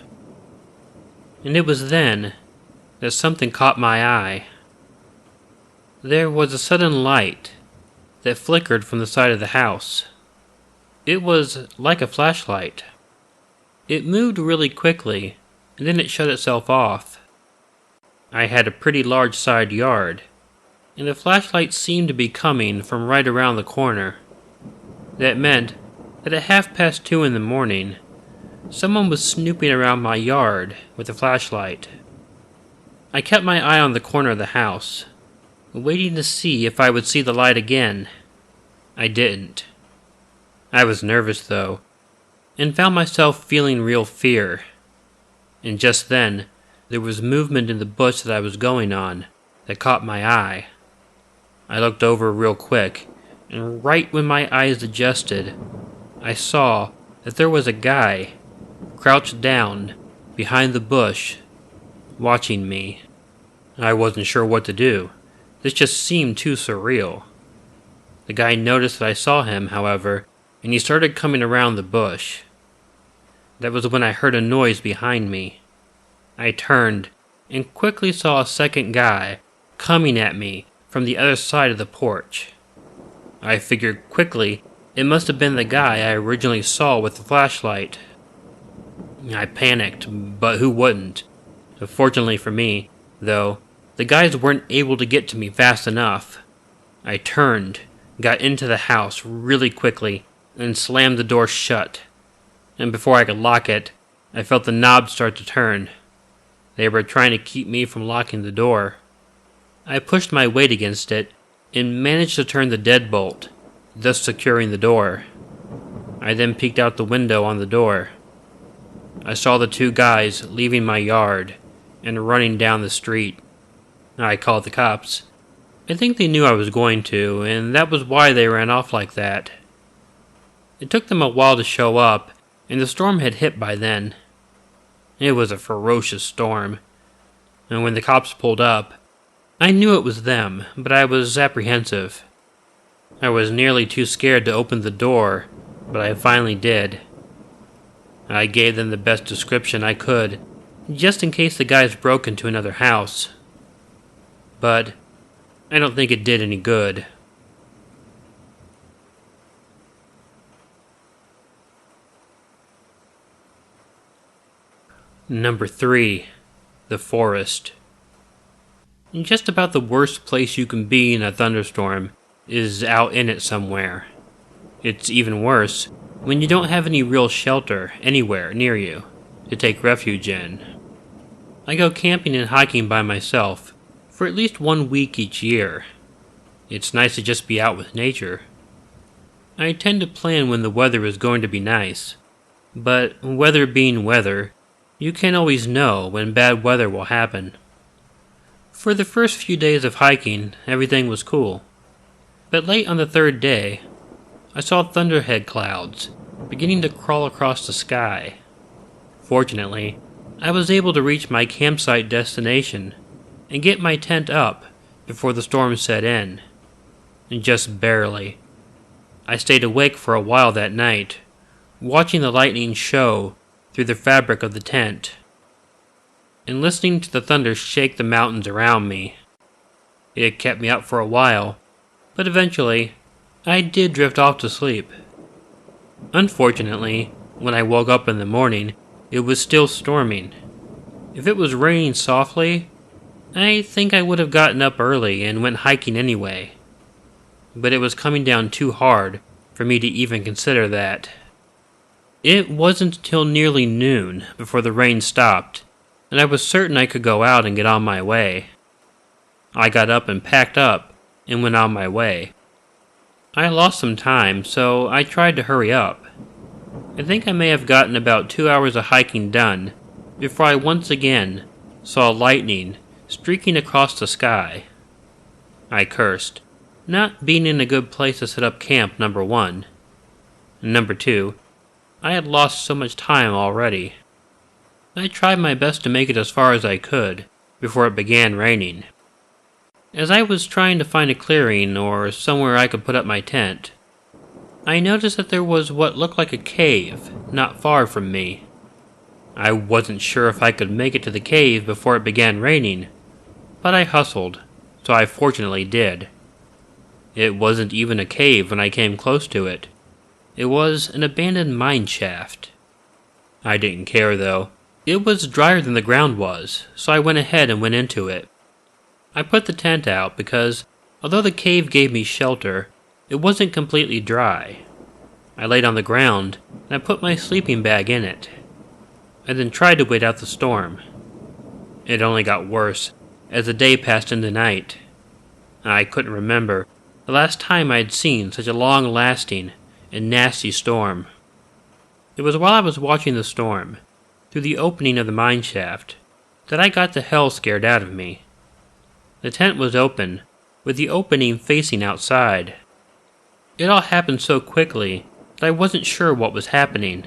And it was then that something caught my eye. There was a sudden light that flickered from the side of the house. It was like a flashlight. It moved really quickly, and then it shut itself off. I had a pretty large side yard, and the flashlight seemed to be coming from right around the corner. That meant that at 2:30 in the morning, someone was snooping around my yard with a flashlight. I kept my eye on the corner of the house, waiting to see if I would see the light again. I didn't. I was nervous, though, and found myself feeling real fear. And just then, there was movement in the bush that I was going on that caught my eye. I looked over real quick, and right when my eyes adjusted, I saw that there was a guy crouched down behind the bush, watching me. I wasn't sure what to do. This just seemed too surreal. The guy noticed that I saw him, however, and he started coming around the bush. That was when I heard a noise behind me. I turned and quickly saw a second guy coming at me from the other side of the porch. I figured quickly it must have been the guy I originally saw with the flashlight. I panicked, but who wouldn't? Fortunately for me, though, the guys weren't able to get to me fast enough. I turned, got into the house really quickly, and slammed the door shut. And before I could lock it, I felt the knob start to turn. They were trying to keep me from locking the door. I pushed my weight against it and managed to turn the deadbolt, thus securing the door. I then peeked out the window on the door. I saw the two guys leaving my yard and running down the street. I called the cops. I think they knew I was going to, and that was why they ran off like that. It took them a while to show up, and the storm had hit by then. It was a ferocious storm, and when the cops pulled up, I knew it was them, but I was apprehensive. I was nearly too scared to open the door, but I finally did. I gave them the best description I could, just in case the guys broke into another house. But I don't think it did any good. Number 3. The Forest. Just about the worst place you can be in a thunderstorm is out in it somewhere. It's even worse when you don't have any real shelter anywhere near you to take refuge in. I go camping and hiking by myself for at least 1 week each year. It's nice to just be out with nature. I tend to plan when the weather is going to be nice, but weather being weather, you can't always know when bad weather will happen. For the first few days of hiking, everything was cool. But late on the 3rd day, I saw thunderhead clouds beginning to crawl across the sky. Fortunately, I was able to reach my campsite destination and get my tent up before the storm set in. And just barely. I stayed awake for a while that night, watching the lightning show through the fabric of the tent, and listening to the thunder shake the mountains around me. It kept me up for a while, but eventually, I did drift off to sleep. Unfortunately, when I woke up in the morning, it was still storming. If it was raining softly, I think I would have gotten up early and went hiking anyway. But it was coming down too hard for me to even consider that. It wasn't until nearly noon before the rain stopped, and I was certain I could go out and get on my way. I got up and packed up and went on my way. I lost some time, so I tried to hurry up. I think I may have gotten about 2 hours of hiking done before I once again saw lightning streaking across the sky. I cursed, not being in a good place to set up camp, number 1. Number 2, I had lost so much time already. I tried my best to make it as far as I could before it began raining. As I was trying to find a clearing or somewhere I could put up my tent, I noticed that there was what looked like a cave not far from me. I wasn't sure if I could make it to the cave before it began raining, but I hustled, so I fortunately did. It wasn't even a cave when I came close to it. It was an abandoned mine shaft. I didn't care, though. It was drier than the ground was, so I went ahead and went into it. I put the tent out because, although the cave gave me shelter, it wasn't completely dry. I laid on the ground, and I put my sleeping bag in it. I then tried to wait out the storm. It only got worse as the day passed into night. I couldn't remember the last time I had seen such a long-lasting and nasty storm. It was while I was watching the storm, through the opening of the mine shaft, that I got the hell scared out of me. The tent was open, with the opening facing outside. It all happened so quickly that I wasn't sure what was happening.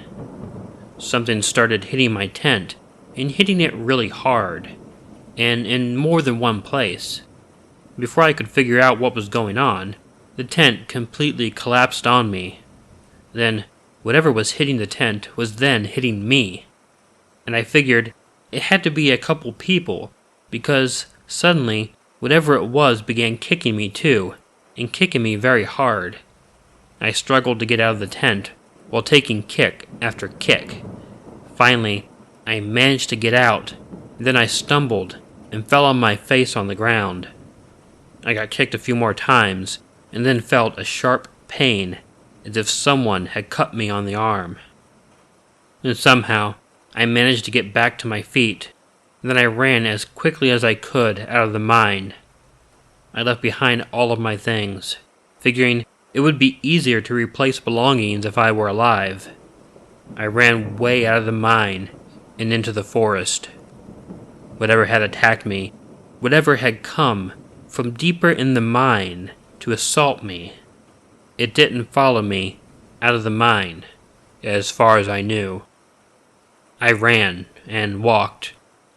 Something started hitting my tent, and hitting it really hard, and in more than one place. Before I could figure out what was going on, the tent completely collapsed on me. Then, whatever was hitting the tent was then hitting me. And I figured it had to be a couple people, because suddenly, whatever it was began kicking me too, and kicking me very hard. I struggled to get out of the tent, while taking kick after kick. Finally, I managed to get out, then I stumbled and fell on my face on the ground. I got kicked a few more times, and then felt a sharp pain, as if someone had cut me on the arm. And somehow, I managed to get back to my feet, and then I ran as quickly as I could out of the mine. I left behind all of my things, figuring it would be easier to replace belongings if I were alive. I ran way out of the mine and into the forest. Whatever had attacked me, whatever had come from deeper in the mine to assault me, it didn't follow me out of the mine, as far as I knew. I ran and walked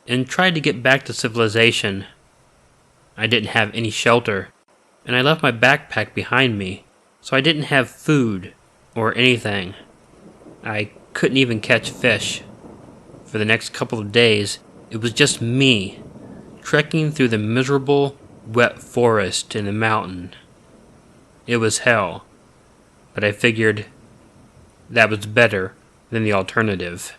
and tried to get back to civilization. I didn't have any shelter, and I left my backpack behind me, so I didn't have food or anything. I couldn't even catch fish. For the next couple of days, it was just me, trekking through the miserable, wet forest in the mountain. It was hell, but I figured that was better than the alternative.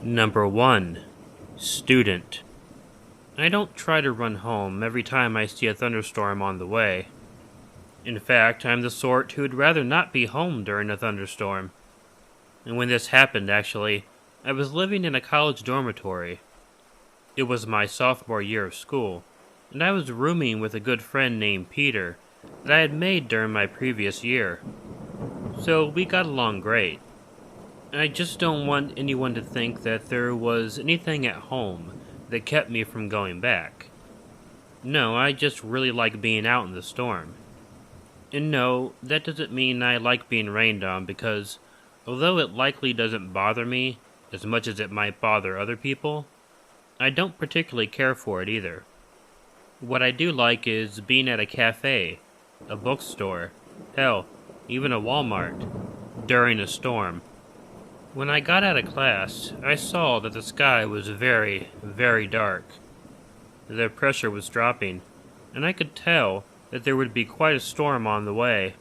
Number 1. Student. I don't try to run home every time I see a thunderstorm on the way. In fact, I'm the sort who would rather not be home during a thunderstorm. And when this happened, actually, I was living in a college dormitory. It was my sophomore year of school, and I was rooming with a good friend named Peter that I had made during my previous year. So we got along great. I just don't want anyone to think that there was anything at home that kept me from going back. No, I just really like being out in the storm. And no, that doesn't mean I like being rained on, because although it likely doesn't bother me as much as it might bother other people, I don't particularly care for it either. What I do like is being at a cafe, a bookstore, hell, even a Walmart, during a storm. When I got out of class, I saw that the sky was very, very dark. The pressure was dropping, and I could tell that there would be quite a storm on the way.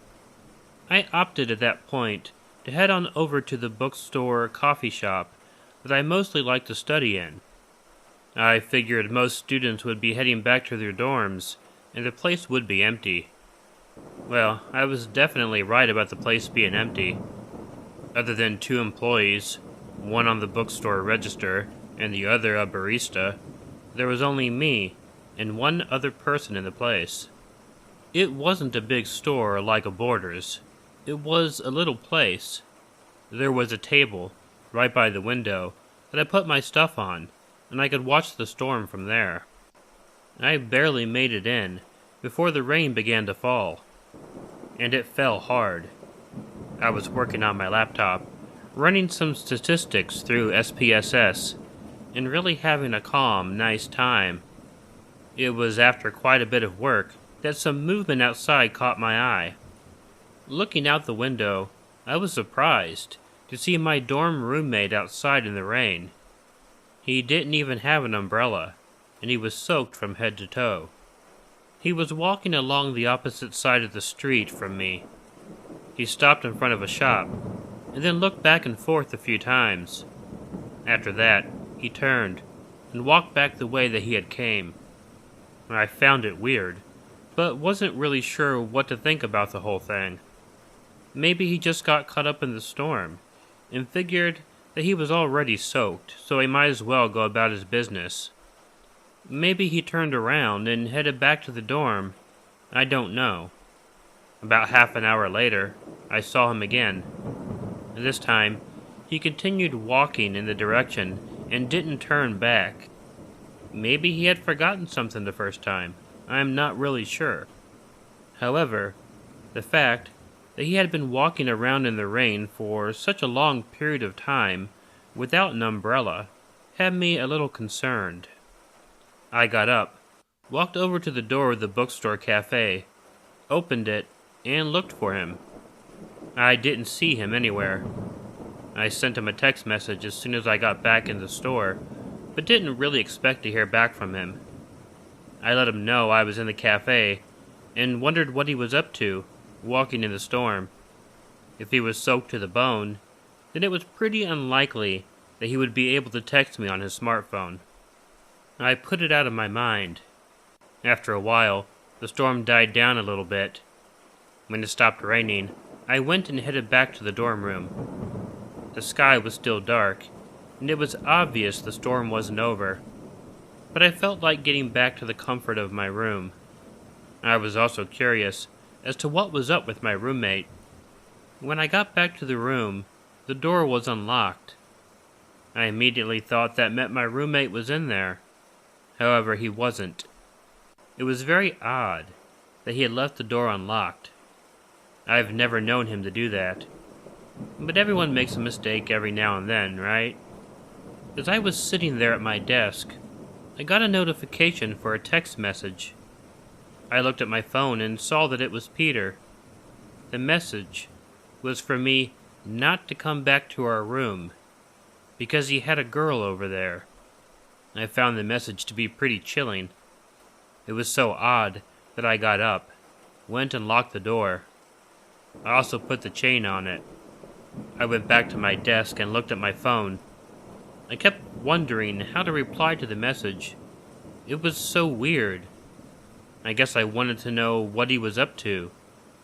I opted at that point to head on over to the bookstore coffee shop that I mostly like to study in. I figured most students would be heading back to their dorms, and the place would be empty. Well, I was definitely right about the place being empty. Other than 2 employees, one on the bookstore register and the other a barista, there was only me and one other person in the place. It wasn't a big store like a Borders. It was a little place. There was a table right by the window that I put my stuff on, and I could watch the storm from there. I barely made it in before the rain began to fall, and it fell hard. I was working on my laptop, running some statistics through SPSS, and really having a calm, nice time. It was after quite a bit of work that some movement outside caught my eye. Looking out the window, I was surprised to see my dorm roommate outside in the rain. He didn't even have an umbrella, and he was soaked from head to toe. He was walking along the opposite side of the street from me. He stopped in front of a shop, and then looked back and forth a few times. After that, he turned and walked back the way that he had came. I found it weird, but wasn't really sure what to think about the whole thing. Maybe he just got caught up in the storm, and figured that he was already soaked, so he might as well go about his business. Maybe he turned around and headed back to the dorm. I don't know. About half an hour later, I saw him again. This time, he continued walking in the direction and didn't turn back. Maybe he had forgotten something the first time. I am not really sure. However, the fact that he had been walking around in the rain for such a long period of time without an umbrella had me a little concerned. I got up, walked over to the door of the bookstore cafe, opened it, and looked for him. I didn't see him anywhere. I sent him a text message as soon as I got back in the store, but didn't really expect to hear back from him. I let him know I was in the cafe and wondered what he was up to, walking in the storm. If he was soaked to the bone, then it was pretty unlikely that he would be able to text me on his smartphone. I put it out of my mind. After a while, the storm died down a little bit. When it stopped raining, I went and headed back to the dorm room. The sky was still dark, and it was obvious the storm wasn't over, but I felt like getting back to the comfort of my room. I was also curious as to what was up with my roommate. When I got back to the room, the door was unlocked. I immediately thought that meant my roommate was in there. However, he wasn't. It was very odd that he had left the door unlocked. I've never known him to do that. But everyone makes a mistake every now and then, right? As I was sitting there at my desk, I got a notification for a text message. I looked at my phone and saw that it was Peter. The message was for me not to come back to our room, because he had a girl over there. I found the message to be pretty chilling. It was so odd that I got up, went and locked the door. I also put the chain on it. I went back to my desk and looked at my phone. I kept wondering how to reply to the message. It was so weird. I guess I wanted to know what he was up to,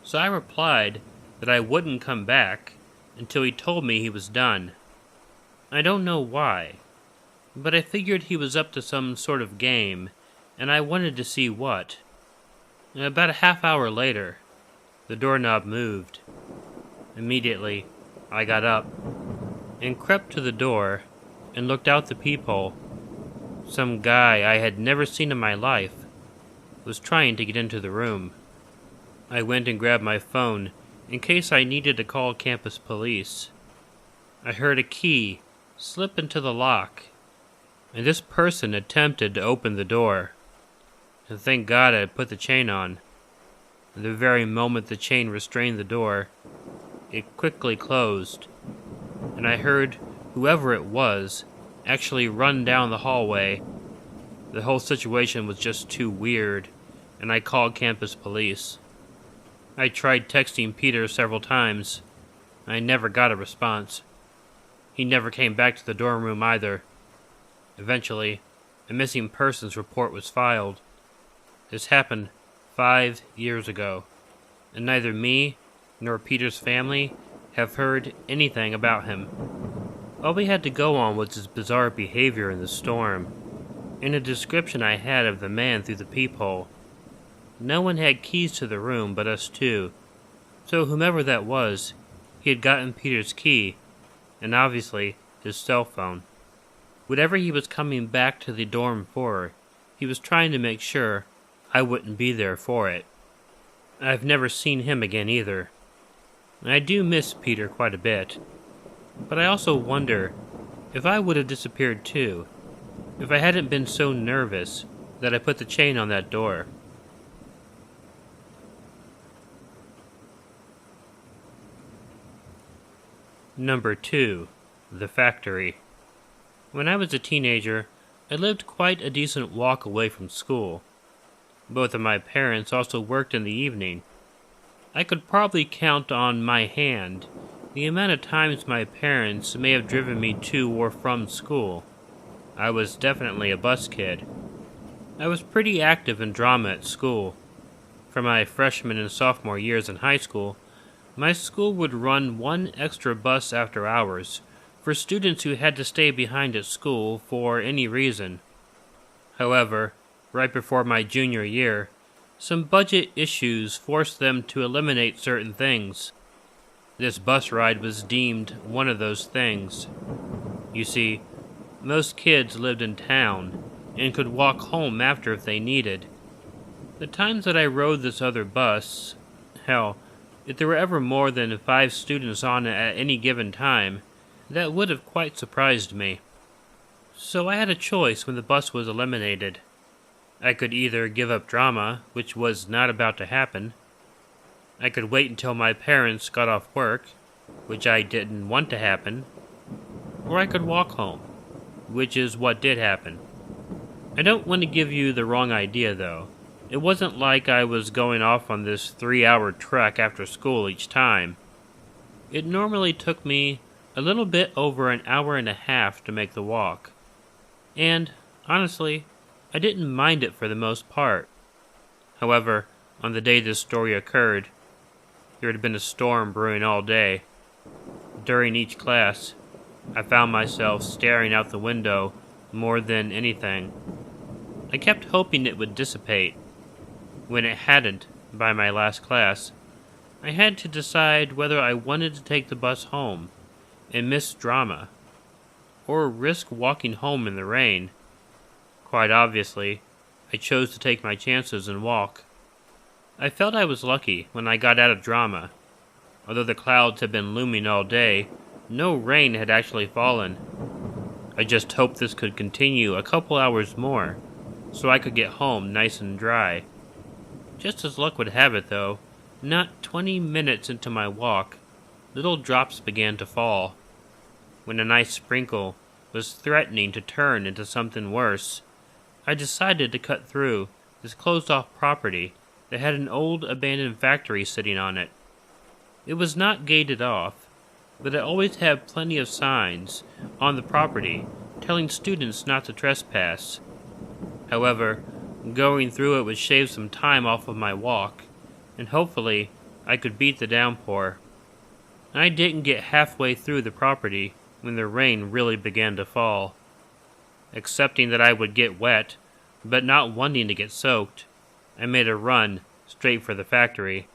so I replied that I wouldn't come back until he told me he was done. I don't know why, but I figured he was up to some sort of game, and I wanted to see what. About a half hour later, the doorknob moved. Immediately, I got up and crept to the door and looked out the peephole. Some guy I had never seen in my life was trying to get into the room. I went and grabbed my phone in case I needed to call campus police. I heard a key slip into the lock, and this person attempted to open the door. And thank God I had put the chain on. At the very moment the chain restrained the door, it quickly closed, and I heard whoever it was actually run down the hallway. The whole situation was just too weird, and I called campus police. I tried texting Peter several times. I never got a response. He never came back to the dorm room either. Eventually, a missing persons report was filed. This happened 5 years ago, and neither me nor Peter's family have heard anything about him. All we had to go on was his bizarre behavior in the storm, and a description I had of the man through the peephole. No one had keys to the room but us two, so whomever that was, he had gotten Peter's key, and obviously his cell phone. Whatever he was coming back to the dorm for, he was trying to make sure I wouldn't be there for it. I've never seen him again either. I do miss Peter quite a bit, but I also wonder if I would have disappeared too, if I hadn't been so nervous that I put the chain on that door. Number 2. The Factory. When I was a teenager, I lived quite a decent walk away from school. Both of my parents also worked in the evening. I could probably count on my hand the amount of times my parents may have driven me to or from school. I was definitely a bus kid. I was pretty active in drama at school. For my freshman and sophomore years in high school, my school would run one extra bus after hours for students who had to stay behind at school for any reason. However, right before my junior year, some budget issues forced them to eliminate certain things. This bus ride was deemed one of those things. You see, most kids lived in town and could walk home after if they needed. The times that I rode this other bus, hell, if there were ever more than 5 students on it at any given time, that would have quite surprised me. So I had a choice when the bus was eliminated. I could either give up drama, which was not about to happen. I could wait until my parents got off work, which I didn't want to happen. Or I could walk home, which is what did happen. I don't want to give you the wrong idea, though. It wasn't like I was going off on this 3-hour trek after school each time. It normally took me a little bit over an hour and a half to make the walk. And, honestly, I didn't mind it for the most part. However, on the day this story occurred, there had been a storm brewing all day. During each class, I found myself staring out the window more than anything. I kept hoping it would dissipate. When it hadn't, by my last class, I had to decide whether I wanted to take the bus home and miss drama, or risk walking home in the rain. Quite obviously, I chose to take my chances and walk. I felt I was lucky when I got out of drama. Although the clouds had been looming all day, no rain had actually fallen. I just hoped this could continue a couple hours more, so I could get home nice and dry. Just as luck would have it, though, not 20 minutes into my walk, little drops began to fall. When a nice sprinkle was threatening to turn into something worse, I decided to cut through this closed-off property that had an old abandoned factory sitting on it. It was not gated off, but it always had plenty of signs on the property telling students not to trespass. However, going through it would shave some time off of my walk, and hopefully I could beat the downpour. I didn't get halfway through the property when the rain really began to fall. Accepting that I would get wet, but not wanting to get soaked, I made a run straight for the factory.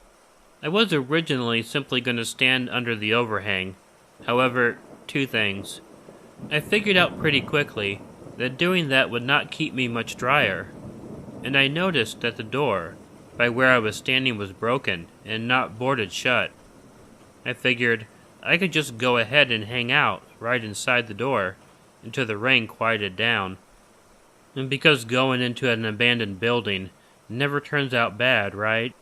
I was originally simply going to stand under the overhang. However, 2 things. I figured out pretty quickly that doing that would not keep me much drier, and I noticed that the door by where I was standing was broken and not boarded shut. I figured I could just go ahead and hang out right inside the door until the rain quieted down. And because going into an abandoned building never turns out bad, right?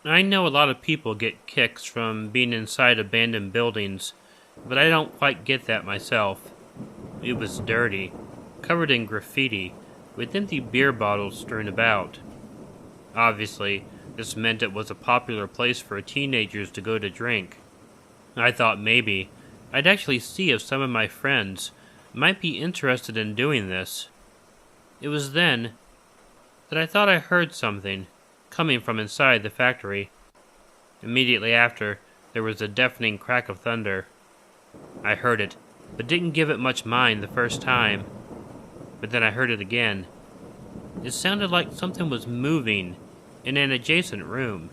I know a lot of people get kicks from being inside abandoned buildings, but I don't quite get that myself. It was dirty, covered in graffiti, with empty beer bottles strewn about. Obviously, this meant it was a popular place for teenagers to go to drink. I thought maybe I'd actually see if some of my friends might be interested in doing this. It was then that I thought I heard something coming from inside the factory. Immediately after, there was a deafening crack of thunder. I heard it, but didn't give it much mind the first time. But then I heard it again. It sounded like something was moving in an adjacent room.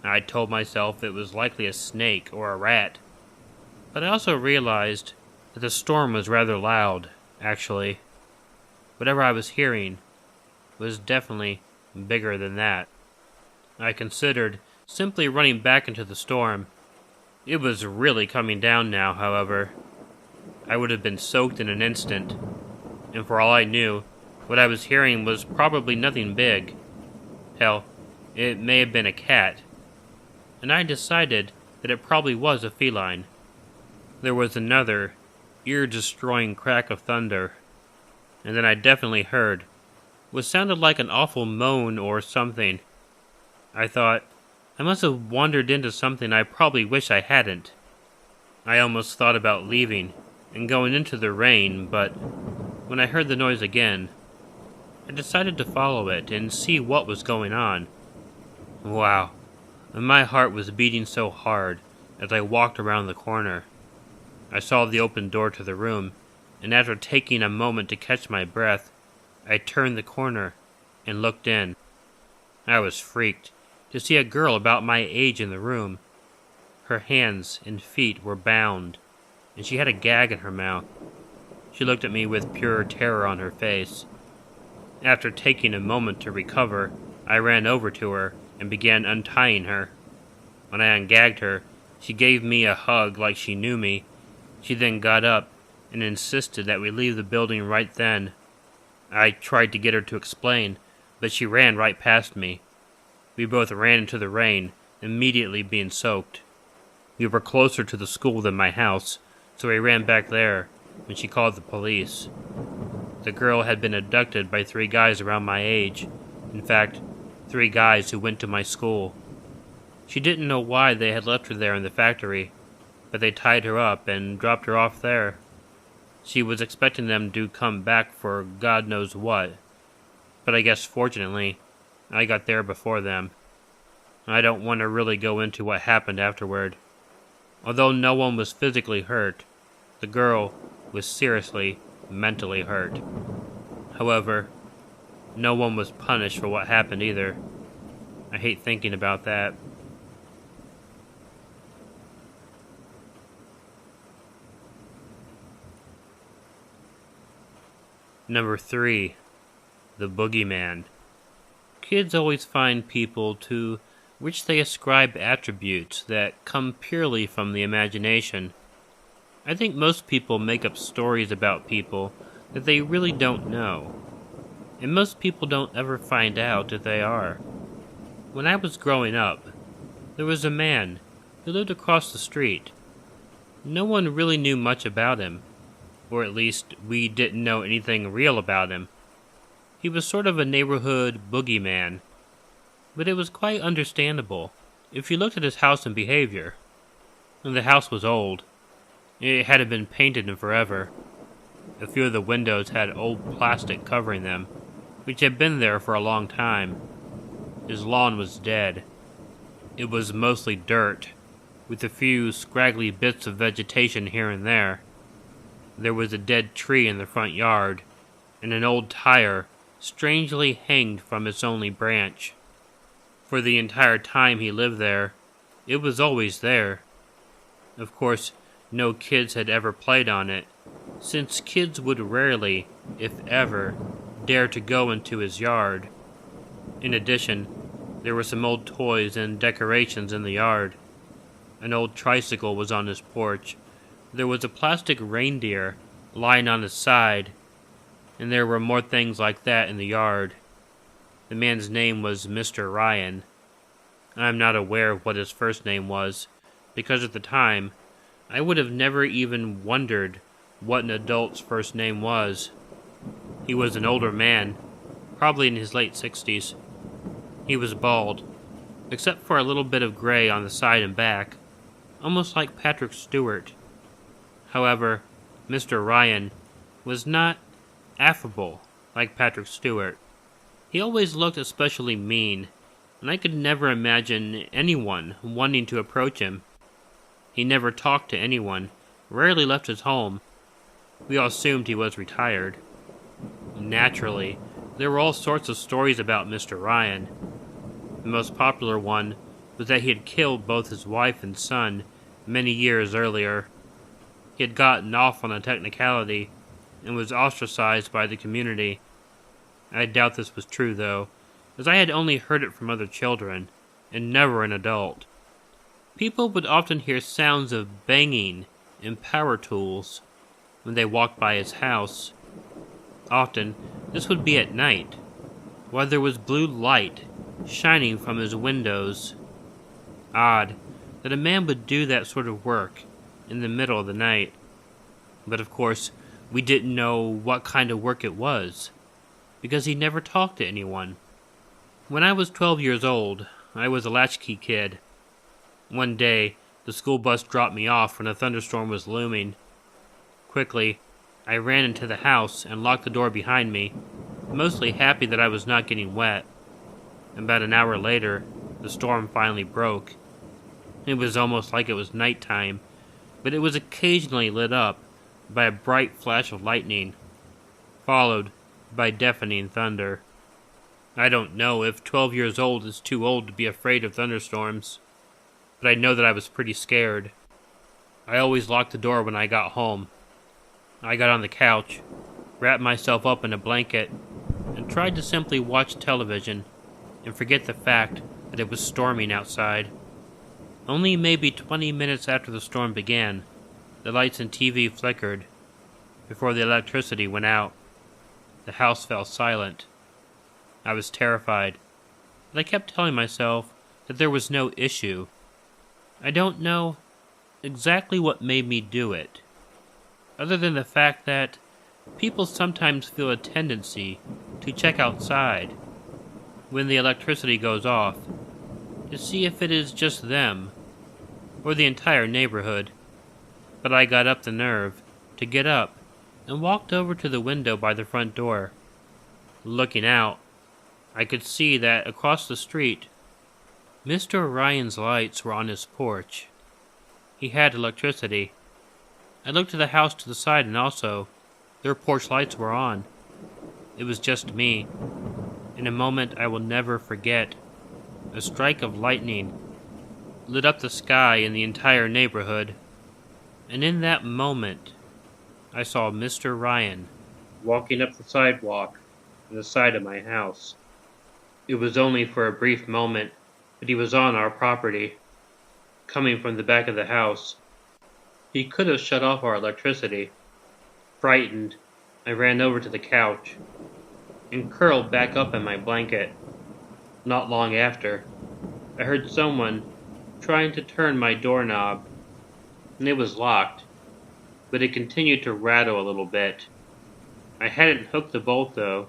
I told myself it was likely a snake or a rat. But I also realized that the storm was rather loud, actually. Whatever I was hearing was definitely bigger than that. I considered simply running back into the storm. It was really coming down now, however. I would have been soaked in an instant, and for all I knew, what I was hearing was probably nothing big. Hell, it may have been a cat, and I decided that it probably was a feline. There was another, ear-destroying crack of thunder, and then I definitely heard what sounded like an awful moan or something. I thought, I must have wandered into something I probably wish I hadn't. I almost thought about leaving and going into the rain, but when I heard the noise again, I decided to follow it and see what was going on. Wow, and my heart was beating so hard as I walked around the corner. I saw the open door to the room, and after taking a moment to catch my breath, I turned the corner and looked in. I was freaked to see a girl about my age in the room. Her hands and feet were bound, and she had a gag in her mouth. She looked at me with pure terror on her face. After taking a moment to recover, I ran over to her and began untying her. When I ungagged her, she gave me a hug like she knew me. She then got up and insisted that we leave the building right then. I tried to get her to explain, but she ran right past me. We both ran into the rain, immediately being soaked. We were closer to the school than my house, so we ran back there when she called the police. The girl had been abducted by 3 guys around my age. In fact, 3 guys who went to my school. She didn't know why they had left her there in the factory, but they tied her up and dropped her off there. She was expecting them to come back for God knows what, but I guess fortunately, I got there before them. I don't want to really go into what happened afterward. Although no one was physically hurt, the girl was seriously mentally hurt. However, no one was punished for what happened either. I hate thinking about that. Number 3. The Boogeyman. Kids always find people to which they ascribe attributes that come purely from the imagination. I think most people make up stories about people that they really don't know, and most people don't ever find out if they are. When I was growing up, there was a man who lived across the street. No one really knew much about him, or at least we didn't know anything real about him. He was sort of a neighborhood boogeyman, but it was quite understandable if you looked at his house and behavior. The house was old. It hadn't been painted in forever. A few of the windows had old plastic covering them, which had been there for a long time. His lawn was dead. It was mostly dirt, with a few scraggly bits of vegetation here and there. There was a dead tree in the front yard, and an old tire strangely hanged from its only branch. For the entire time he lived there, it was always there. Of course, no kids had ever played on it, since kids would rarely, if ever, dare to go into his yard. In addition, there were some old toys and decorations in the yard. An old tricycle was on his porch. There was a plastic reindeer lying on his side, and there were more things like that in the yard. The man's name was Mr. Ryan. I am not aware of what his first name was, because at the time, I would have never even wondered what an adult's first name was. He was an older man, probably in his late 60s. He was bald, except for a little bit of gray on the side and back, almost like Patrick Stewart. However, Mr. Ryan was not affable like Patrick Stewart. He always looked especially mean, and I could never imagine anyone wanting to approach him. He never talked to anyone, rarely left his home. We all assumed he was retired. Naturally, there were all sorts of stories about Mr. Ryan. The most popular one was that he had killed both his wife and son many years earlier. He had gotten off on a technicality and was ostracized by the community. I doubt this was true, though, as I had only heard it from other children, and never an adult. People would often hear sounds of banging and power tools when they walked by his house. Often, this would be at night, while there was blue light shining from his windows. Odd that a man would do that sort of work in the middle of the night. But of course, we didn't know what kind of work it was, because he never talked to anyone. When I was 12 years old, I was a latchkey kid. One day, the school bus dropped me off when a thunderstorm was looming. Quickly, I ran into the house and locked the door behind me, mostly happy that I was not getting wet. About an hour later, the storm finally broke. It was almost like it was nighttime, but it was occasionally lit up by a bright flash of lightning, followed by deafening thunder. I don't know if 12 years old is too old to be afraid of thunderstorms, but I know that I was pretty scared. I always locked the door when I got home. I got on the couch, wrapped myself up in a blanket, and tried to simply watch television and forget the fact that it was storming outside. Only maybe 20 minutes after the storm began, the lights and TV flickered before the electricity went out. The house fell silent. I was terrified, but I kept telling myself that there was no issue. I don't know exactly what made me do it, other than the fact that people sometimes feel a tendency to check outside when the electricity goes off to see if it is just them or the entire neighborhood. But I got up the nerve to get up and walked over to the window by the front door. Looking out, I could see that across the street, Mr. Ryan's lights were on his porch. He had electricity. I looked to the house to the side and also, their porch lights were on. It was just me. In a moment I will never forget, a strike of lightning lit up the sky in the entire neighborhood. And in that moment, I saw Mr. Ryan walking up the sidewalk to the side of my house. It was only for a brief moment, but he was on our property, coming from the back of the house. He could have shut off our electricity. Frightened, I ran over to the couch and curled back up in my blanket. Not long after, I heard someone trying to turn my doorknob, and it was locked, but it continued to rattle a little bit. I hadn't hooked the bolt though.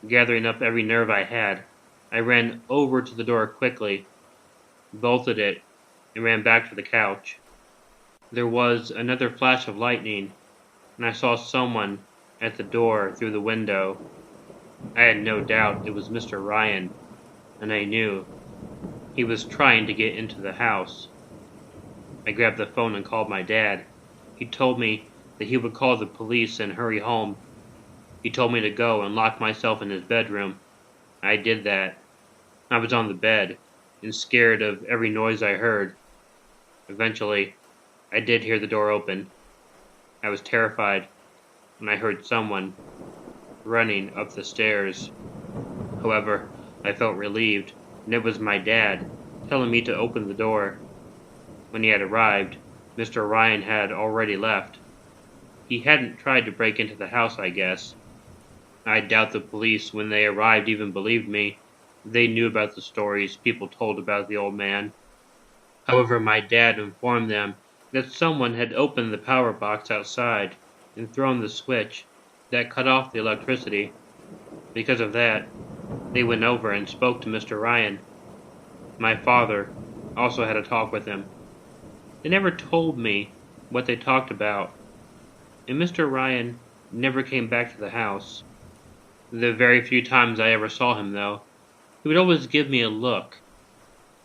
Gathering up every nerve I had, I ran over to the door quickly, bolted it, and ran back to the couch. There was another flash of lightning, and I saw someone at the door through the window. I had no doubt it was Mr. Ryan, and I knew he was trying to get into the house. I grabbed the phone and called my dad. He told me that he would call the police and hurry home. He told me to go and lock myself in his bedroom. I did that. I was on the bed and scared of every noise I heard. Eventually, I did hear the door open. I was terrified when I heard someone running up the stairs. However, I felt relieved, and it was my dad telling me to open the door. When he had arrived, Mr. Ryan had already left. He hadn't tried to break into the house, I guess. I doubt the police, when they arrived, even believed me. They knew about the stories people told about the old man. However, my dad informed them that someone had opened the power box outside and thrown the switch that cut off the electricity. Because of that, they went over and spoke to Mr. Ryan. My father also had a talk with him. They never told me what they talked about, and Mr. Ryan never came back to the house. The very few times I ever saw him, though, he would always give me a look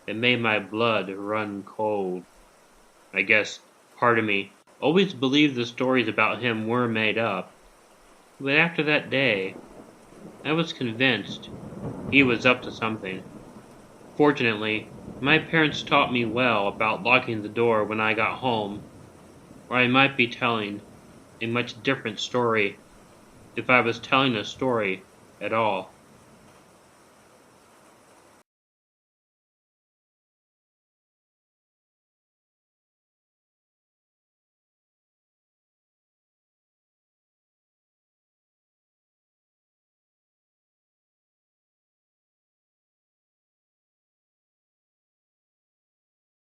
that made my blood run cold. I guess part of me always believed the stories about him were made up, but after that day, I was convinced he was up to something. Fortunately, my parents taught me well about locking the door when I got home, or I might be telling a much different story if I was telling a story at all.